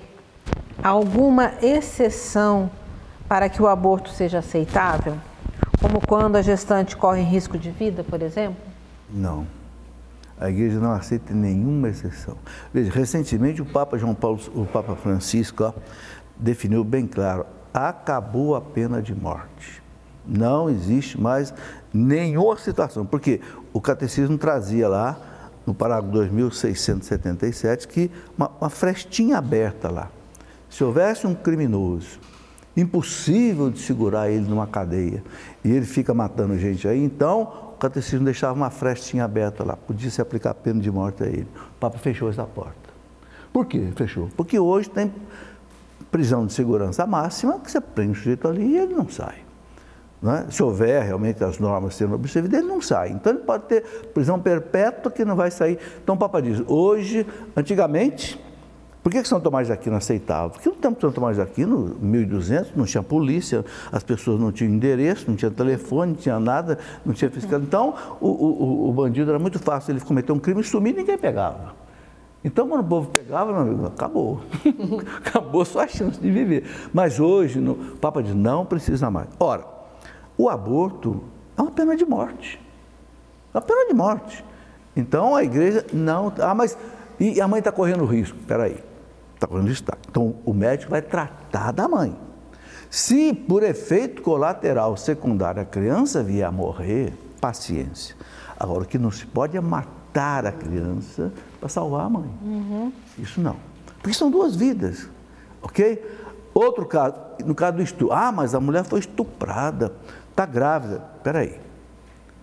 B: alguma exceção para que o aborto seja aceitável? Como quando a gestante corre risco de vida, por exemplo?
C: Não. A igreja não aceita nenhuma exceção. Veja, recentemente o Papa Francisco definiu bem claro, acabou a pena de morte. Não existe mais nenhuma situação, porque o catecismo trazia lá, no parágrafo 2677, que uma frestinha aberta lá. Se houvesse um criminoso, impossível de segurar ele numa cadeia, e ele fica matando gente aí, então o catecismo deixava uma frestinha aberta lá, podia se aplicar a pena de morte a ele. O Papa fechou essa porta. Por quê? Fechou. Porque hoje tem prisão de segurança máxima, que você prende o sujeito ali e ele não sai. Não é? Se houver realmente as normas sendo observadas, ele não sai. Então ele pode ter prisão perpétua que não vai sair. Então o Papa diz, hoje, antigamente, por que São Tomás de Aquino aceitava? Porque no tempo de São Tomás de Aquino, 1200, não tinha polícia, as pessoas não tinham endereço, não tinha telefone, não tinha nada, não tinha fiscal. Então, o bandido era muito fácil, ele cometeu um crime e sumir, ninguém pegava. Então, quando o povo pegava, meu amigo, acabou. Acabou sua chance de viver. Mas hoje, o Papa diz, não precisa mais. Ora, o aborto é uma pena de morte. É uma pena de morte. Então, a igreja não... mas... E a mãe está correndo risco. Espera aí. Está correndo risco. Então, o médico vai tratar da mãe. Se, por efeito colateral secundário, a criança vier a morrer, paciência. Agora, o que não se pode é matar a criança para salvar a mãe. Isso não. Porque são duas vidas. Ok? Outro caso, no caso do estupro. Mas a mulher foi estuprada, está grávida. Espera aí.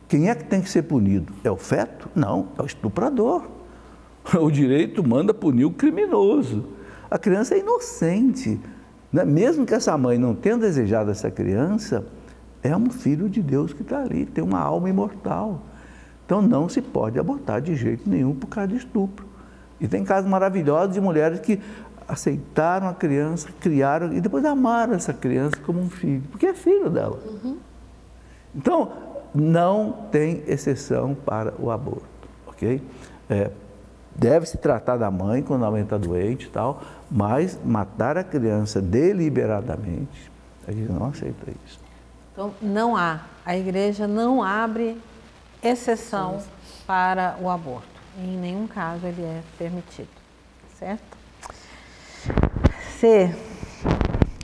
C: Quem é que tem que ser punido? É o feto? Não, é o estuprador. O direito manda punir o criminoso. A criança é inocente, né? Mesmo que essa mãe não tenha desejado essa criança, é um filho de Deus que está ali, tem uma alma imortal. Então não se pode abortar de jeito nenhum por causa de estupro. E tem casos maravilhosos de mulheres que aceitaram a criança, criaram e depois amaram essa criança como um filho, porque é filho dela. Então, não tem exceção para o aborto, ok? Deve-se tratar da mãe quando a mãe está doente e tal, mas matar a criança deliberadamente, a gente não aceita isso.
B: Então, não há, a igreja não abre exceção para o aborto. Em nenhum caso ele é permitido, certo?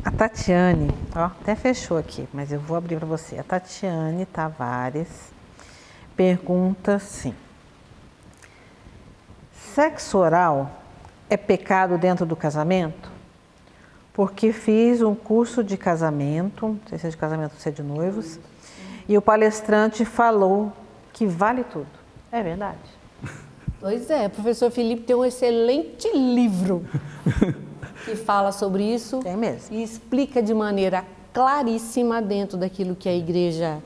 B: A Tatiane, ó, até fechou aqui, mas eu vou abrir para você. A Tatiane Tavares pergunta assim: sexo oral é pecado dentro do casamento? Porque fiz um curso de casamento, não sei se é de casamento ou se é de noivos, e o palestrante falou que vale tudo. É verdade?
D: Pois é, o professor Felipe tem um excelente livro que fala sobre isso.
B: Tem mesmo.
D: E explica de maneira claríssima dentro daquilo que a igreja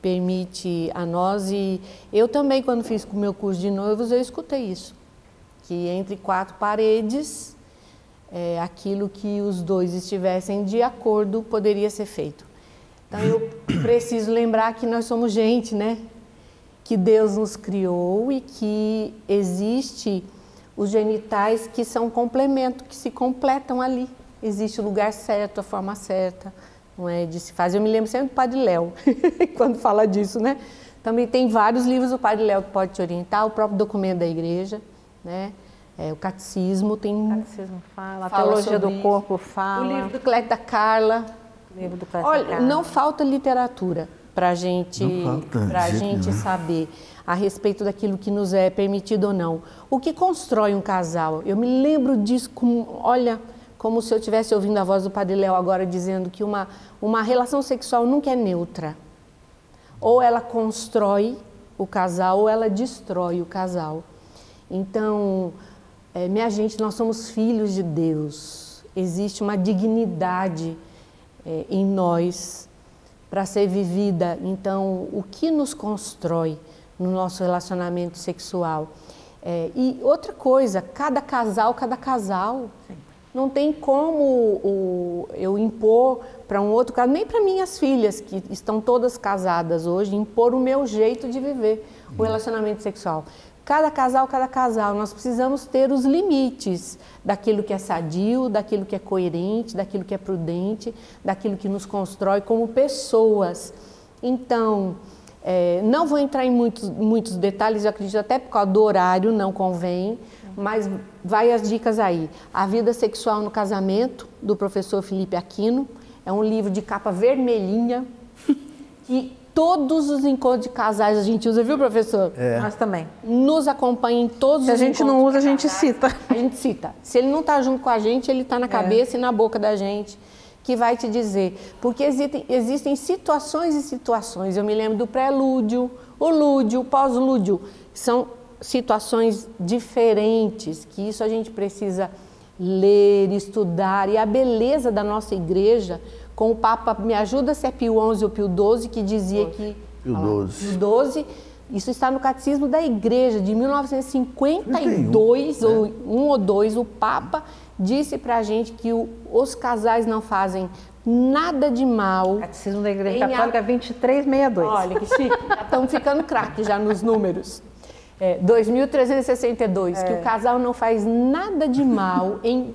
D: permite a nós. E eu também, quando fiz o meu curso de noivos, eu escutei isso. Que entre quatro paredes, aquilo que os dois estivessem de acordo poderia ser feito. Então eu preciso lembrar que nós somos gente, né? Que Deus nos criou e que existe os genitais que são complemento, que se completam ali. Existe o lugar certo, a forma certa, não é, de se fazer. Eu me lembro sempre do Padre Léo, quando fala disso, né? Também tem vários livros do Padre Léo que pode te orientar, o próprio documento da igreja, né? O catecismo tem...
B: O catecismo fala, a teologia do corpo fala.
D: O livro do Clédio da Carla. Olha, não falta literatura para a gente saber a respeito daquilo que nos é permitido ou não. O que constrói um casal? Eu me lembro disso, como se eu estivesse ouvindo a voz do Padre Léo agora dizendo que uma relação sexual nunca é neutra. Ou ela constrói o casal ou ela destrói o casal. Então, minha gente, nós somos filhos de Deus. Existe uma dignidade em nós para ser vivida. Então, o que nos constrói no nosso relacionamento sexual? E outra coisa, cada casal, sim. Não tem como eu impor para um outro casal, nem para minhas filhas, que estão todas casadas hoje, impor o meu jeito de viver o relacionamento sexual. Cada casal, nós precisamos ter os limites daquilo que é sadio, daquilo que é coerente, daquilo que é prudente, daquilo que nos constrói como pessoas. Então, não vou entrar em muitos detalhes, eu acredito até por causa do horário, não convém, mas vai as dicas aí. A Vida Sexual no Casamento, do professor Felipe Aquino, é um livro de capa vermelhinha, que todos os encontros de casais a gente usa, viu, professor?
B: Nós também.
D: Nos acompanha em todos os encontros.
B: Se a gente não usa, a gente cita.
D: A gente cita. Se ele não está junto com a gente, ele está na cabeça e na boca da gente, que vai te dizer. Porque existem situações e situações. Eu me lembro do prelúdio, o lúdio, o pós-lúdio. São situações diferentes, que isso a gente precisa ler, estudar. E a beleza da nossa igreja, com o Papa, me ajuda se é Pio XI ou Pio XII, que dizia que... Pio XII. Isso está no Catecismo da Igreja, de 1952, ou 1 ou 2, o Papa disse para a gente que os casais não fazem nada de mal.
B: Catecismo da Igreja Católica 2362.
D: Olha que chique, já estamos ficando craque já nos números. 2362, que o casal não faz nada de mal em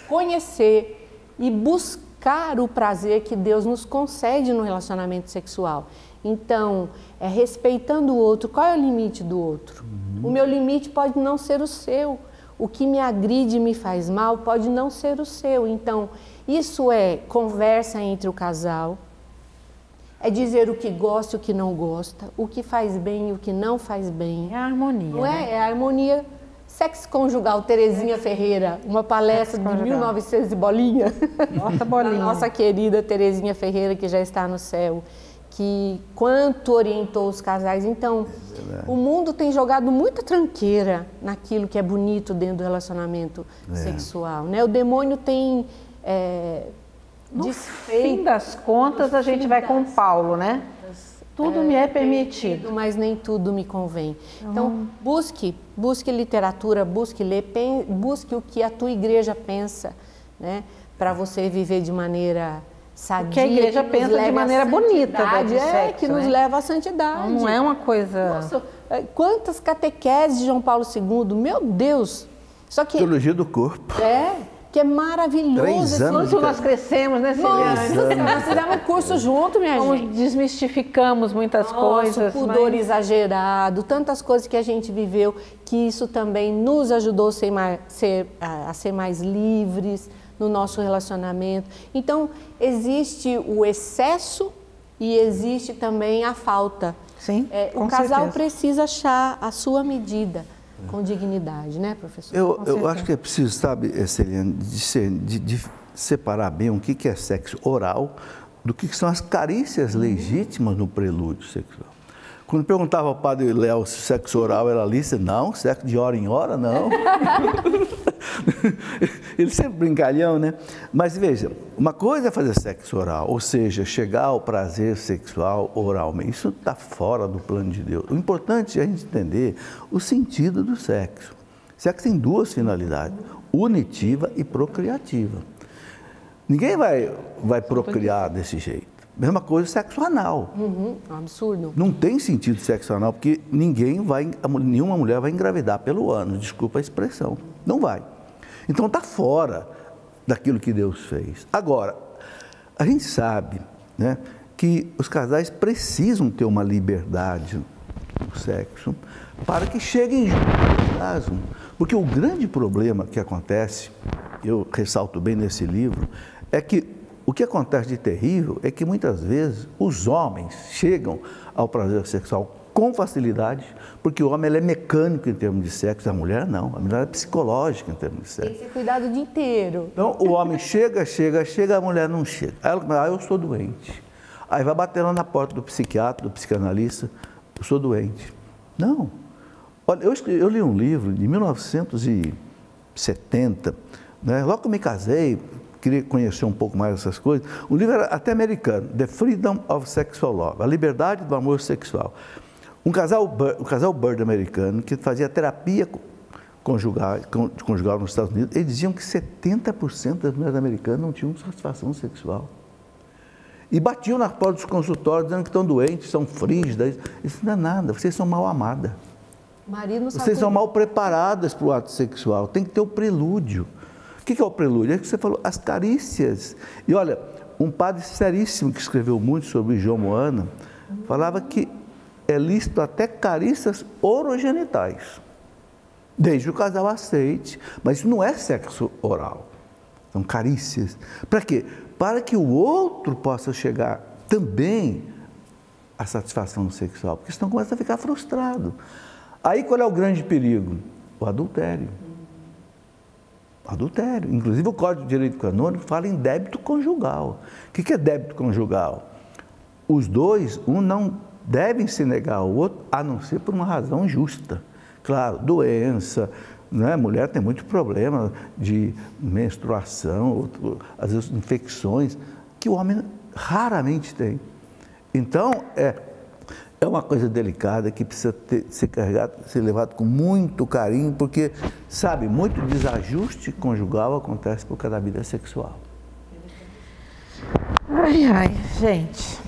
D: conhecer e buscar o prazer que Deus nos concede no relacionamento sexual. Então, respeitando o outro. Qual é o limite do outro? O meu limite pode não ser o seu. O que me agride e me faz mal pode não ser o seu. Então, isso é conversa entre o casal, é dizer o que gosta e o que não gosta, o que faz bem e o que não faz bem.
B: É a harmonia.
D: Não é?
B: Né?
D: É a harmonia. Sexo conjugal, Terezinha Ferreira, uma palestra de 1900 e bolinha.
B: Nossa bolinha.
D: A nossa querida Terezinha Ferreira, que já está no céu, que quanto orientou os casais. Então, o mundo tem jogado muita tranqueira naquilo que é bonito dentro do relacionamento sexual, né? O demônio tem
B: no fim das contas, a gente vai com Paulo, né? Tudo me é permitido,
D: mas nem tudo me convém. Então, busque literatura, busque ler, busque o que a tua igreja pensa, né? Para você viver de maneira sadia.
B: Que a igreja pensa de maneira bonita, sexo,
D: que nos leva à santidade.
B: Não é uma coisa...
D: Nossa, quantas catequeses de João Paulo II, meu Deus! Só que...
C: Teologia do corpo.
D: Que é maravilhoso.
C: 3 anos.
B: Quanto nós crescemos, né, Celiane?
D: Nós fizemos curso junto, minha gente.
B: Desmistificamos muitas coisas.
D: Pudor exagerado, tantas coisas que a gente viveu, que isso também nos ajudou a ser mais livres no nosso relacionamento. Então, existe o excesso e existe também a falta.
B: Sim,
D: o casal precisa achar a sua medida com dignidade, né, professor?
C: Eu acho que é preciso, sabe, Celiane, de separar bem o que é sexo oral do que são as carícias legítimas no prelúdio sexual. Quando perguntava ao padre Léo se sexo oral era lícito, não, sexo de hora em hora, não. Ele sempre brincalhão, né? Mas veja, uma coisa é fazer sexo oral, ou seja, chegar ao prazer sexual oralmente. Isso está fora do plano de Deus. O importante é a gente entender o sentido do sexo. O sexo tem 2 finalidades, unitiva e procriativa. Ninguém vai procriar desse jeito. Mesma coisa, sexo anal.
D: Um absurdo.
C: Não tem sentido sexo anal, porque nenhuma mulher vai engravidar pelo ânus, desculpa a expressão. Não vai. Então está fora daquilo que Deus fez. Agora, a gente sabe, né, que os casais precisam ter uma liberdade no sexo para que cheguem juntos ao orgasmo. Porque o grande problema que acontece, eu ressalto bem nesse livro, é que o que acontece de terrível é que muitas vezes os homens chegam ao prazer sexual com facilidade, porque o homem ele é mecânico em termos de sexo, a mulher não, a mulher é psicológica em termos de sexo.
D: Tem que ser cuidado o dia inteiro.
C: Então o homem chega, a mulher não chega. Aí ela começa, eu sou doente. Aí vai batendo na porta do psiquiatra, do psicanalista, eu sou doente. Não. Olha, eu li um livro de 1970, né? Logo que eu me casei, queria conhecer um pouco mais essas coisas. O livro era até americano, The Freedom of Sexual Love, a liberdade do amor sexual. O casal Bird americano, que fazia terapia conjugal nos Estados Unidos, eles diziam que 70% das mulheres americanas não tinham satisfação sexual. E batiam na porta dos consultórios, dizendo que estão doentes, são frígidas. Isso não é nada, vocês são mal amadas. Vocês são mal preparadas para o ato sexual, tem que ter o prelúdio. O que é o prelúdio? É que você falou, as carícias. E olha, um padre seríssimo que escreveu muito sobre João Moana, falava que é lícito até carícias orogenitais, desde o casal aceite, mas isso não é sexo oral, são carícias. Para quê? Para que o outro possa chegar também à satisfação sexual, porque senão começa a ficar frustrado. Aí qual é o grande perigo? O adultério. Adultério. Inclusive o Código de Direito Canônico fala em débito conjugal. O que é débito conjugal? Os dois, um não devem se negar ao outro, a não ser por uma razão justa. Claro, doença, né? Mulher tem muito problema de menstruação, às vezes infecções, que o homem raramente tem. Então, é uma coisa delicada que precisa ser levado com muito carinho, porque, sabe, muito desajuste conjugal acontece por causa da vida sexual.
B: Ai, gente.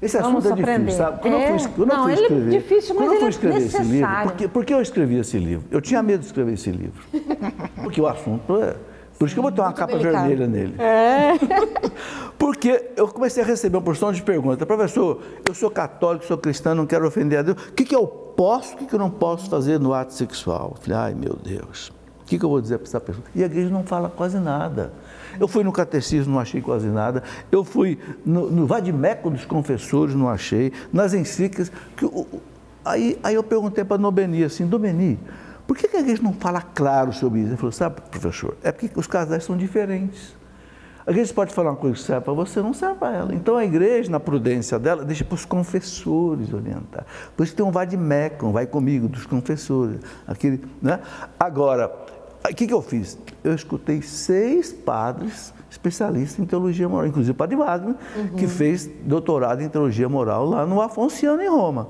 C: Esse assunto é difícil, sabe? Quando eu fui escrever esse livro, por que eu escrevi esse livro? Eu tinha medo de escrever esse livro. Porque o assunto é... Por isso que eu botei uma capa vermelha nele. Porque eu comecei a receber uma porção de perguntas. Professor, eu sou católico, sou cristão, não quero ofender a Deus. O que eu posso, o que eu não posso fazer no ato sexual? Eu falei, ai meu Deus, o que eu vou dizer para essa pessoa? E a igreja não fala quase nada. Eu fui no catecismo, não achei quase nada. Eu fui no vadimeco dos confessores, não achei. Nas encíclicas. Aí eu perguntei para Nobeni assim, Nobeni, por que a igreja não fala claro sobre isso? Ele falou, sabe, professor, é porque os casais são diferentes. A igreja pode falar uma coisa que serve para você, não serve para ela. Então a igreja, na prudência dela, deixa para os confessores orientar. Por isso tem um vade-mecum, vai comigo, dos confessores. Aquele, né? Agora, o que eu fiz? Eu escutei 6 padres especialistas em teologia moral, inclusive o padre Wagner, que fez doutorado em teologia moral lá no Afonciano, em Roma.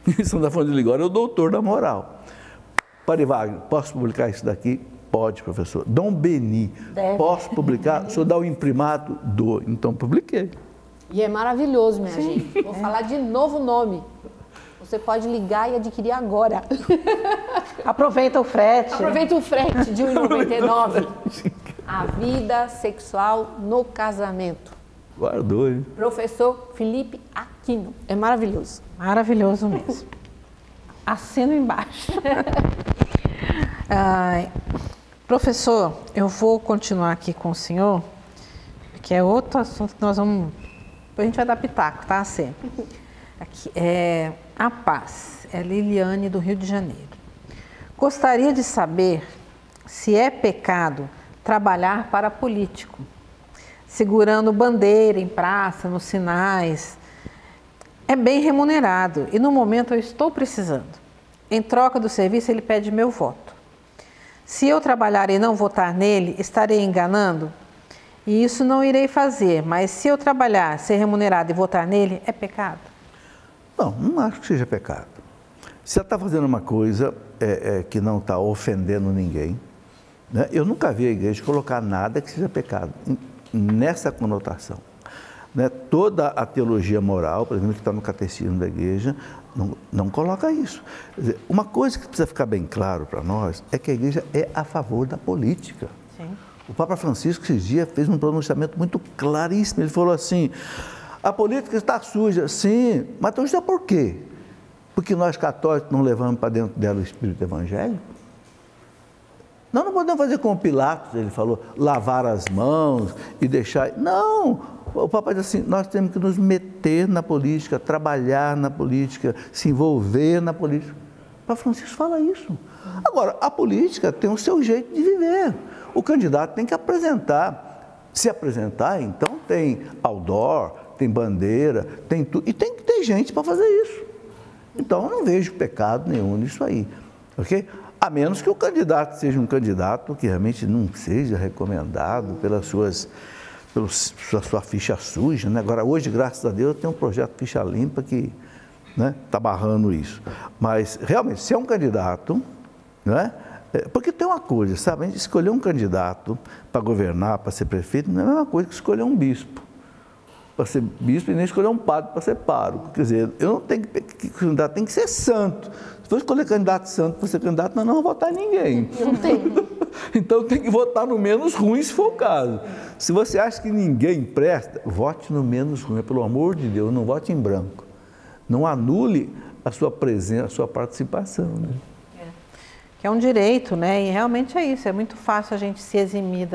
C: Em São Afonso de Ligório é o doutor da moral. Padre Wagner, posso publicar isso daqui? Pode, professor. Dom Beni, posso publicar? O senhor dá o imprimato? Dou. Então, publiquei.
D: E é maravilhoso, minha gente. Vou falar de novo o nome. Você pode ligar e adquirir agora.
B: Aproveita o frete.
D: Aproveita o frete de R$ 1,99. A vida sexual no casamento.
C: Guardou, hein?
D: Professor Felipe Aquino. É maravilhoso.
B: Maravilhoso mesmo. Assino embaixo. Professor, eu vou continuar aqui com o senhor, que é outro assunto que nós vamos... A gente vai dar pitaco, tá? Sempre. Aqui, a Paz, é Liliane do Rio de Janeiro. Gostaria de saber se é pecado trabalhar para político, segurando bandeira em praça, nos sinais. É bem remunerado e no momento eu estou precisando. Em troca do serviço ele pede meu voto. Se eu trabalhar e não votar nele, estarei enganando? E isso não irei fazer, mas se eu trabalhar, ser remunerado e votar nele, é pecado?
C: Não acho que seja pecado. Se ela está fazendo uma coisa que não está ofendendo ninguém, né? Eu nunca vi a igreja colocar nada que seja pecado nessa conotação. Né? Toda a teologia moral, por exemplo, que está no catecismo da igreja, não coloca isso. Quer dizer, uma coisa que precisa ficar bem claro para nós é que a igreja é a favor da política. Sim. O Papa Francisco, esses dias, fez um pronunciamento muito claríssimo. Ele falou assim, a política está suja. Sim, mas está suja por quê? Porque nós católicos não levamos para dentro dela o espírito evangélico? Nós não podemos fazer como Pilatos, ele falou, lavar as mãos e deixar... Não! O Papa diz assim, nós temos que nos meter na política, trabalhar na política, se envolver na política. O Papa Francisco fala isso. Agora, a política tem o seu jeito de viver. O candidato tem que apresentar. Se apresentar, então tem outdoor, tem bandeira, tem tudo. E tem que ter gente para fazer isso. Então, eu não vejo pecado nenhum nisso aí. Ok? A menos que o candidato seja um candidato que realmente não seja recomendado pela sua ficha suja, né? Agora, hoje, graças a Deus, tem um projeto Ficha Limpa que está barrando isso. Mas, realmente, se é um candidato, né? Porque tem uma coisa, sabe? A gente escolher um candidato para governar, para ser prefeito, não é a mesma coisa que escolher um bispo para ser bispo e nem escolher um padre para ser pároco. Quer dizer, eu não tenho que candidato tem que ser santo. Se for escolher candidato santo para ser candidato, nós não vamos votar em ninguém. Não tem. Então tem que votar no menos ruim, se for o caso. Se você acha que ninguém presta, vote no menos ruim. Pelo amor de Deus, não vote em branco. Não anule a sua presença, a sua participação. Né?
B: Que é um direito, né? E realmente é isso. É muito fácil a gente se eximir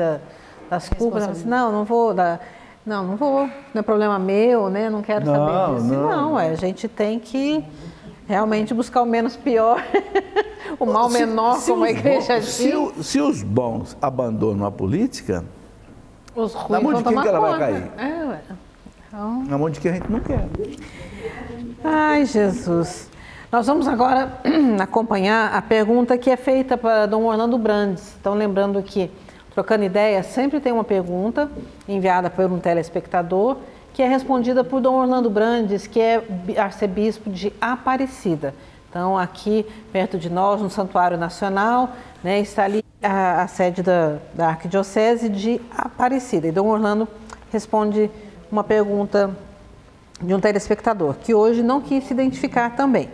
B: das culpas. Assim, não vou dar... Não vou, não é problema meu, né? Não quero saber disso. Não, a gente tem que realmente buscar o menos pior, o mal menor, como a igreja diz.
C: Se os bons abandonam a política,
B: os ruins
C: na mão de quem que ela vai cair?
B: Então...
C: Na mão de quem a gente não quer.
B: Ai, Jesus. Nós vamos agora acompanhar a pergunta que é feita para Dom Orlando Brandes. Então, lembrando que Trocando Ideias sempre tem uma pergunta enviada por um telespectador que é respondida por Dom Orlando Brandes, que é arcebispo de Aparecida. Então, aqui perto de nós, no Santuário Nacional, né, está ali a sede da Arquidiocese de Aparecida. E Dom Orlando responde uma pergunta de um telespectador, que hoje não quis se identificar também.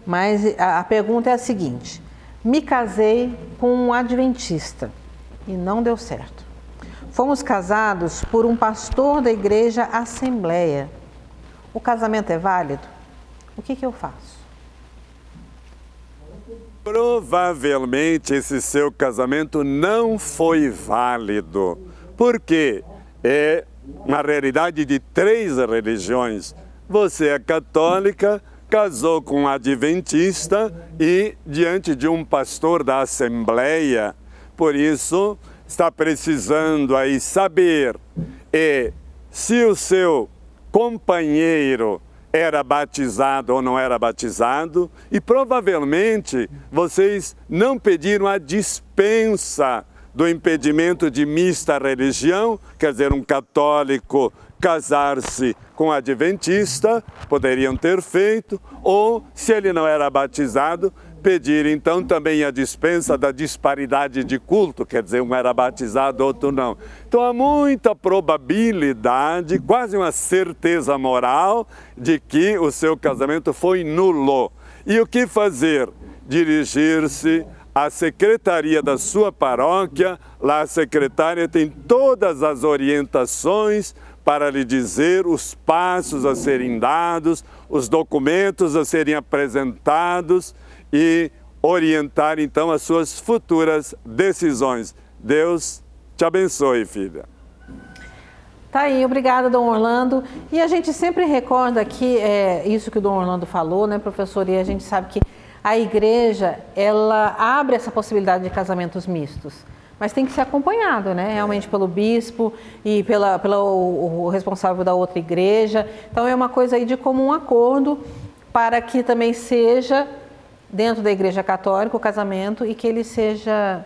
B: Mas a pergunta é a seguinte: me casei com um adventista e não deu certo. Fomos casados por um pastor da igreja Assembleia. O casamento é válido? O que eu faço?
E: Provavelmente esse seu casamento não foi válido, porque é uma realidade de 3 religiões. Você é católica, casou com um adventista e diante de um pastor da Assembleia. Por isso, está precisando aí saber é se o seu companheiro era batizado ou não era batizado, e provavelmente vocês não pediram a dispensa do impedimento de mista religião, quer dizer, um católico casar-se com adventista, poderiam ter feito, ou se ele não era batizado, pedir então também a dispensa da disparidade de culto, quer dizer, um era batizado, outro não. Então há muita probabilidade, quase uma certeza moral, de que o seu casamento foi nulo. E o que fazer? Dirigir-se à secretaria da sua paróquia. Lá a secretária tem todas as orientações para lhe dizer os passos a serem dados, os documentos a serem apresentados e orientar então as suas futuras decisões. Deus te abençoe, filha.
B: Tá aí, obrigada, Dom Orlando. E a gente sempre recorda que isso que o Dom Orlando falou, né, professor? E a gente sabe que a igreja, ela abre essa possibilidade de casamentos mistos, mas tem que ser acompanhado, né, realmente pelo bispo e pelo responsável da outra igreja. Então é uma coisa aí de comum acordo para que também seja dentro da Igreja Católica o casamento e que ele seja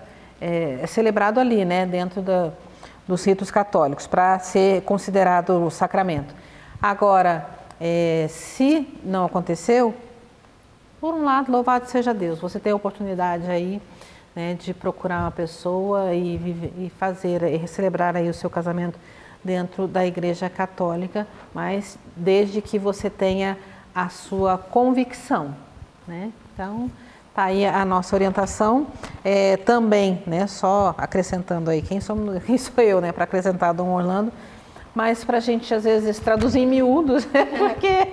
B: celebrado ali, né, dentro dos ritos católicos, para ser considerado o sacramento. Agora, se não aconteceu, por um lado, louvado seja Deus, você tem a oportunidade aí, né, de procurar uma pessoa e celebrar aí o seu casamento dentro da Igreja Católica, mas desde que você tenha a sua convicção, né? Então, tá aí a nossa orientação. Também, né, só acrescentando aí, quem sou eu, né, para acrescentar Dom Orlando, mas para a gente às vezes traduzir em miúdos, né, porque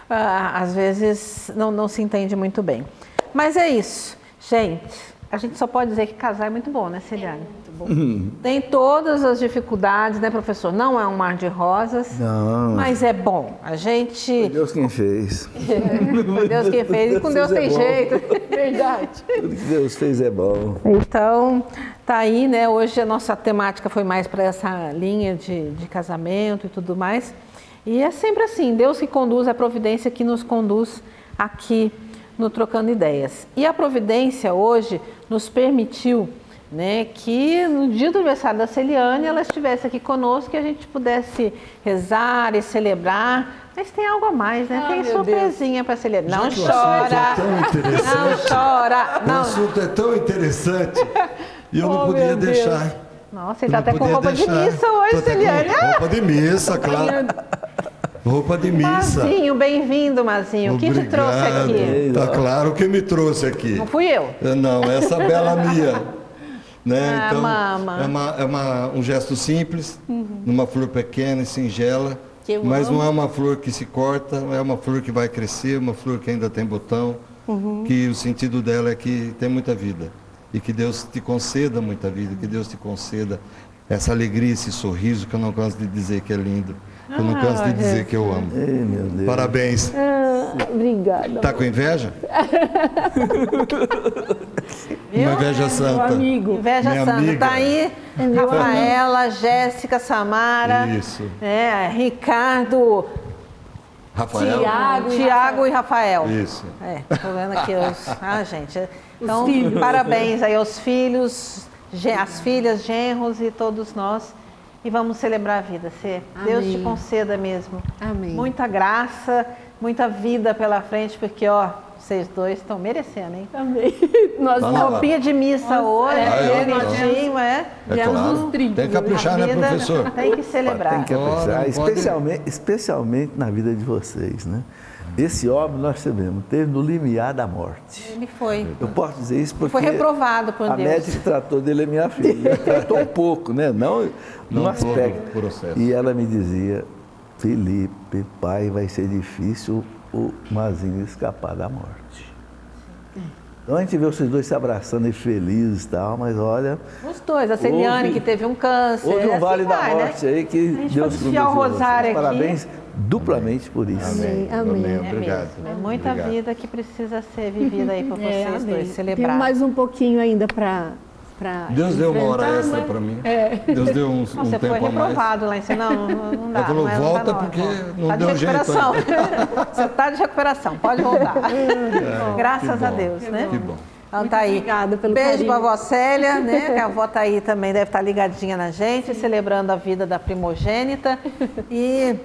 B: às vezes não se entende muito bem. Mas é isso, gente. A gente só pode dizer que casar é muito bom, né, Celiane? Muito bom. Tem todas as dificuldades, né, professor? Não é um mar de rosas, não, mas é bom. A gente...
C: Foi Deus quem fez.
B: Foi Deus quem fez. E com Deus tem jeito.
C: Verdade. Tudo que Deus fez é bom.
B: Então, tá aí, né? Hoje a nossa temática foi mais para essa linha de casamento e tudo mais. E é sempre assim, Deus que conduz, a providência que nos conduz aqui no Trocando Ideias. E a providência hoje nos permitiu, né, que no dia do aniversário da Celiane ela estivesse aqui conosco, que a gente pudesse rezar e celebrar. Mas tem algo a mais, né? Tem surpresinha para a Celiane. Não chora, não chora.
F: O assunto é tão interessante e eu não podia deixar.
B: Nossa, ele está até com roupa de missa hoje, Celiane.
F: Roupa de missa, claro. Roupa de missa.
B: Mazinho, bem-vindo, Mazinho. O que te trouxe aqui?
F: Tá claro que me trouxe aqui.
B: Não fui eu.
F: Não, essa bela Mia. Né? Então,
B: mama.
F: Um gesto simples, numa flor pequena e singela, mas não é uma flor que se corta, é uma flor que vai crescer, uma flor que ainda tem botão, que o sentido dela é que tem muita vida. E que Deus te conceda muita vida, que Deus te conceda essa alegria, esse sorriso que eu não canso de dizer que é lindo. Eu não canso de dizer que eu amo.
C: Ei, meu Deus.
F: Parabéns.
D: Obrigada.
F: Tá com inveja? Uma inveja santa.
D: Amigo.
B: Inveja
F: Minha
B: santa.
F: amiga.
B: Tá aí Rafaela, Jéssica, Samara,
F: Isso.
B: Ricardo,
F: Rafael?
B: Tiago e Rafael.
F: Isso.
B: Tô vendo aqui os... gente. Então, parabéns aí aos filhos, as filhas, genros e todos nós. E vamos celebrar a vida, Cê. Deus te conceda mesmo.
D: Amém.
B: Muita graça, muita vida pela frente, porque, vocês dois estão merecendo, hein?
D: Amém. Nós
B: roupinha de missa hoje, bonitinho,
F: claro. Tem que caprichar, né, professor?
B: Tem que celebrar.
C: Tem que caprichar, especialmente na vida de vocês, né? Esse homem, nós sabemos, teve no limiar da morte.
B: Ele foi.
C: Eu posso dizer isso porque...
B: Foi reprovado por Deus.
C: A médica que tratou dele é minha filha. Tratou um pouco, né? Não num aspecto.
F: Processo.
C: E ela me dizia, Felipe, pai, vai ser difícil o Mazinho escapar da morte. Então a gente vê vocês dois se abraçando e felizes e tal, mas olha...
B: Os dois, a Celiane que teve um câncer.
C: Houve um vale da morte, né? Aí que Deus conduziu vocês. Parabéns duplamente por isso.
F: Amém.
D: Amém.
F: Obrigado.
B: É muita vida que precisa ser vivida aí por vocês dois, celebrar.
D: Tem mais um pouquinho ainda para
F: Deus deu uma hora extra para mim. Deus deu um tempo a mais.
B: Você foi reprovado lá em cima. Não dá.
F: Ele falou, volta porque não deu jeito.
B: Você está de recuperação, pode voltar. Graças a Deus, né?
F: Que bom.
B: Então tá aí.
D: Obrigada pelo
B: beijo
D: carinho.
B: para a avó Célia, né? Que a avó tá aí também, deve estar ligadinha na gente, celebrando a vida da primogênita. E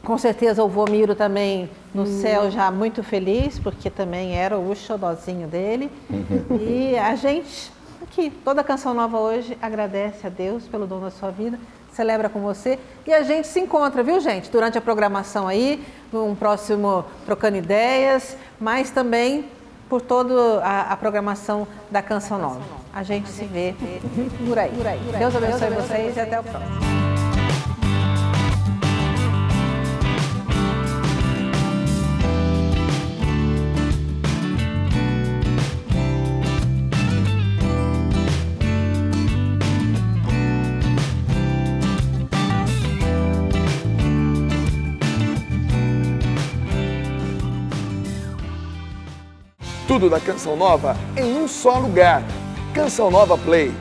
B: com certeza o vô Miro também no céu já muito feliz, porque também era o xodozinho dele. E a gente aqui, toda Canção Nova hoje agradece a Deus pelo dom da sua vida, celebra com você e a gente se encontra, viu gente? Durante a programação aí, num próximo Trocando Ideias, mas também por toda a programação da Canção Nova. A gente se vê por aí. Deus abençoe vocês e até o próximo.
A: Tudo da Canção Nova em um só lugar. Canção Nova Play.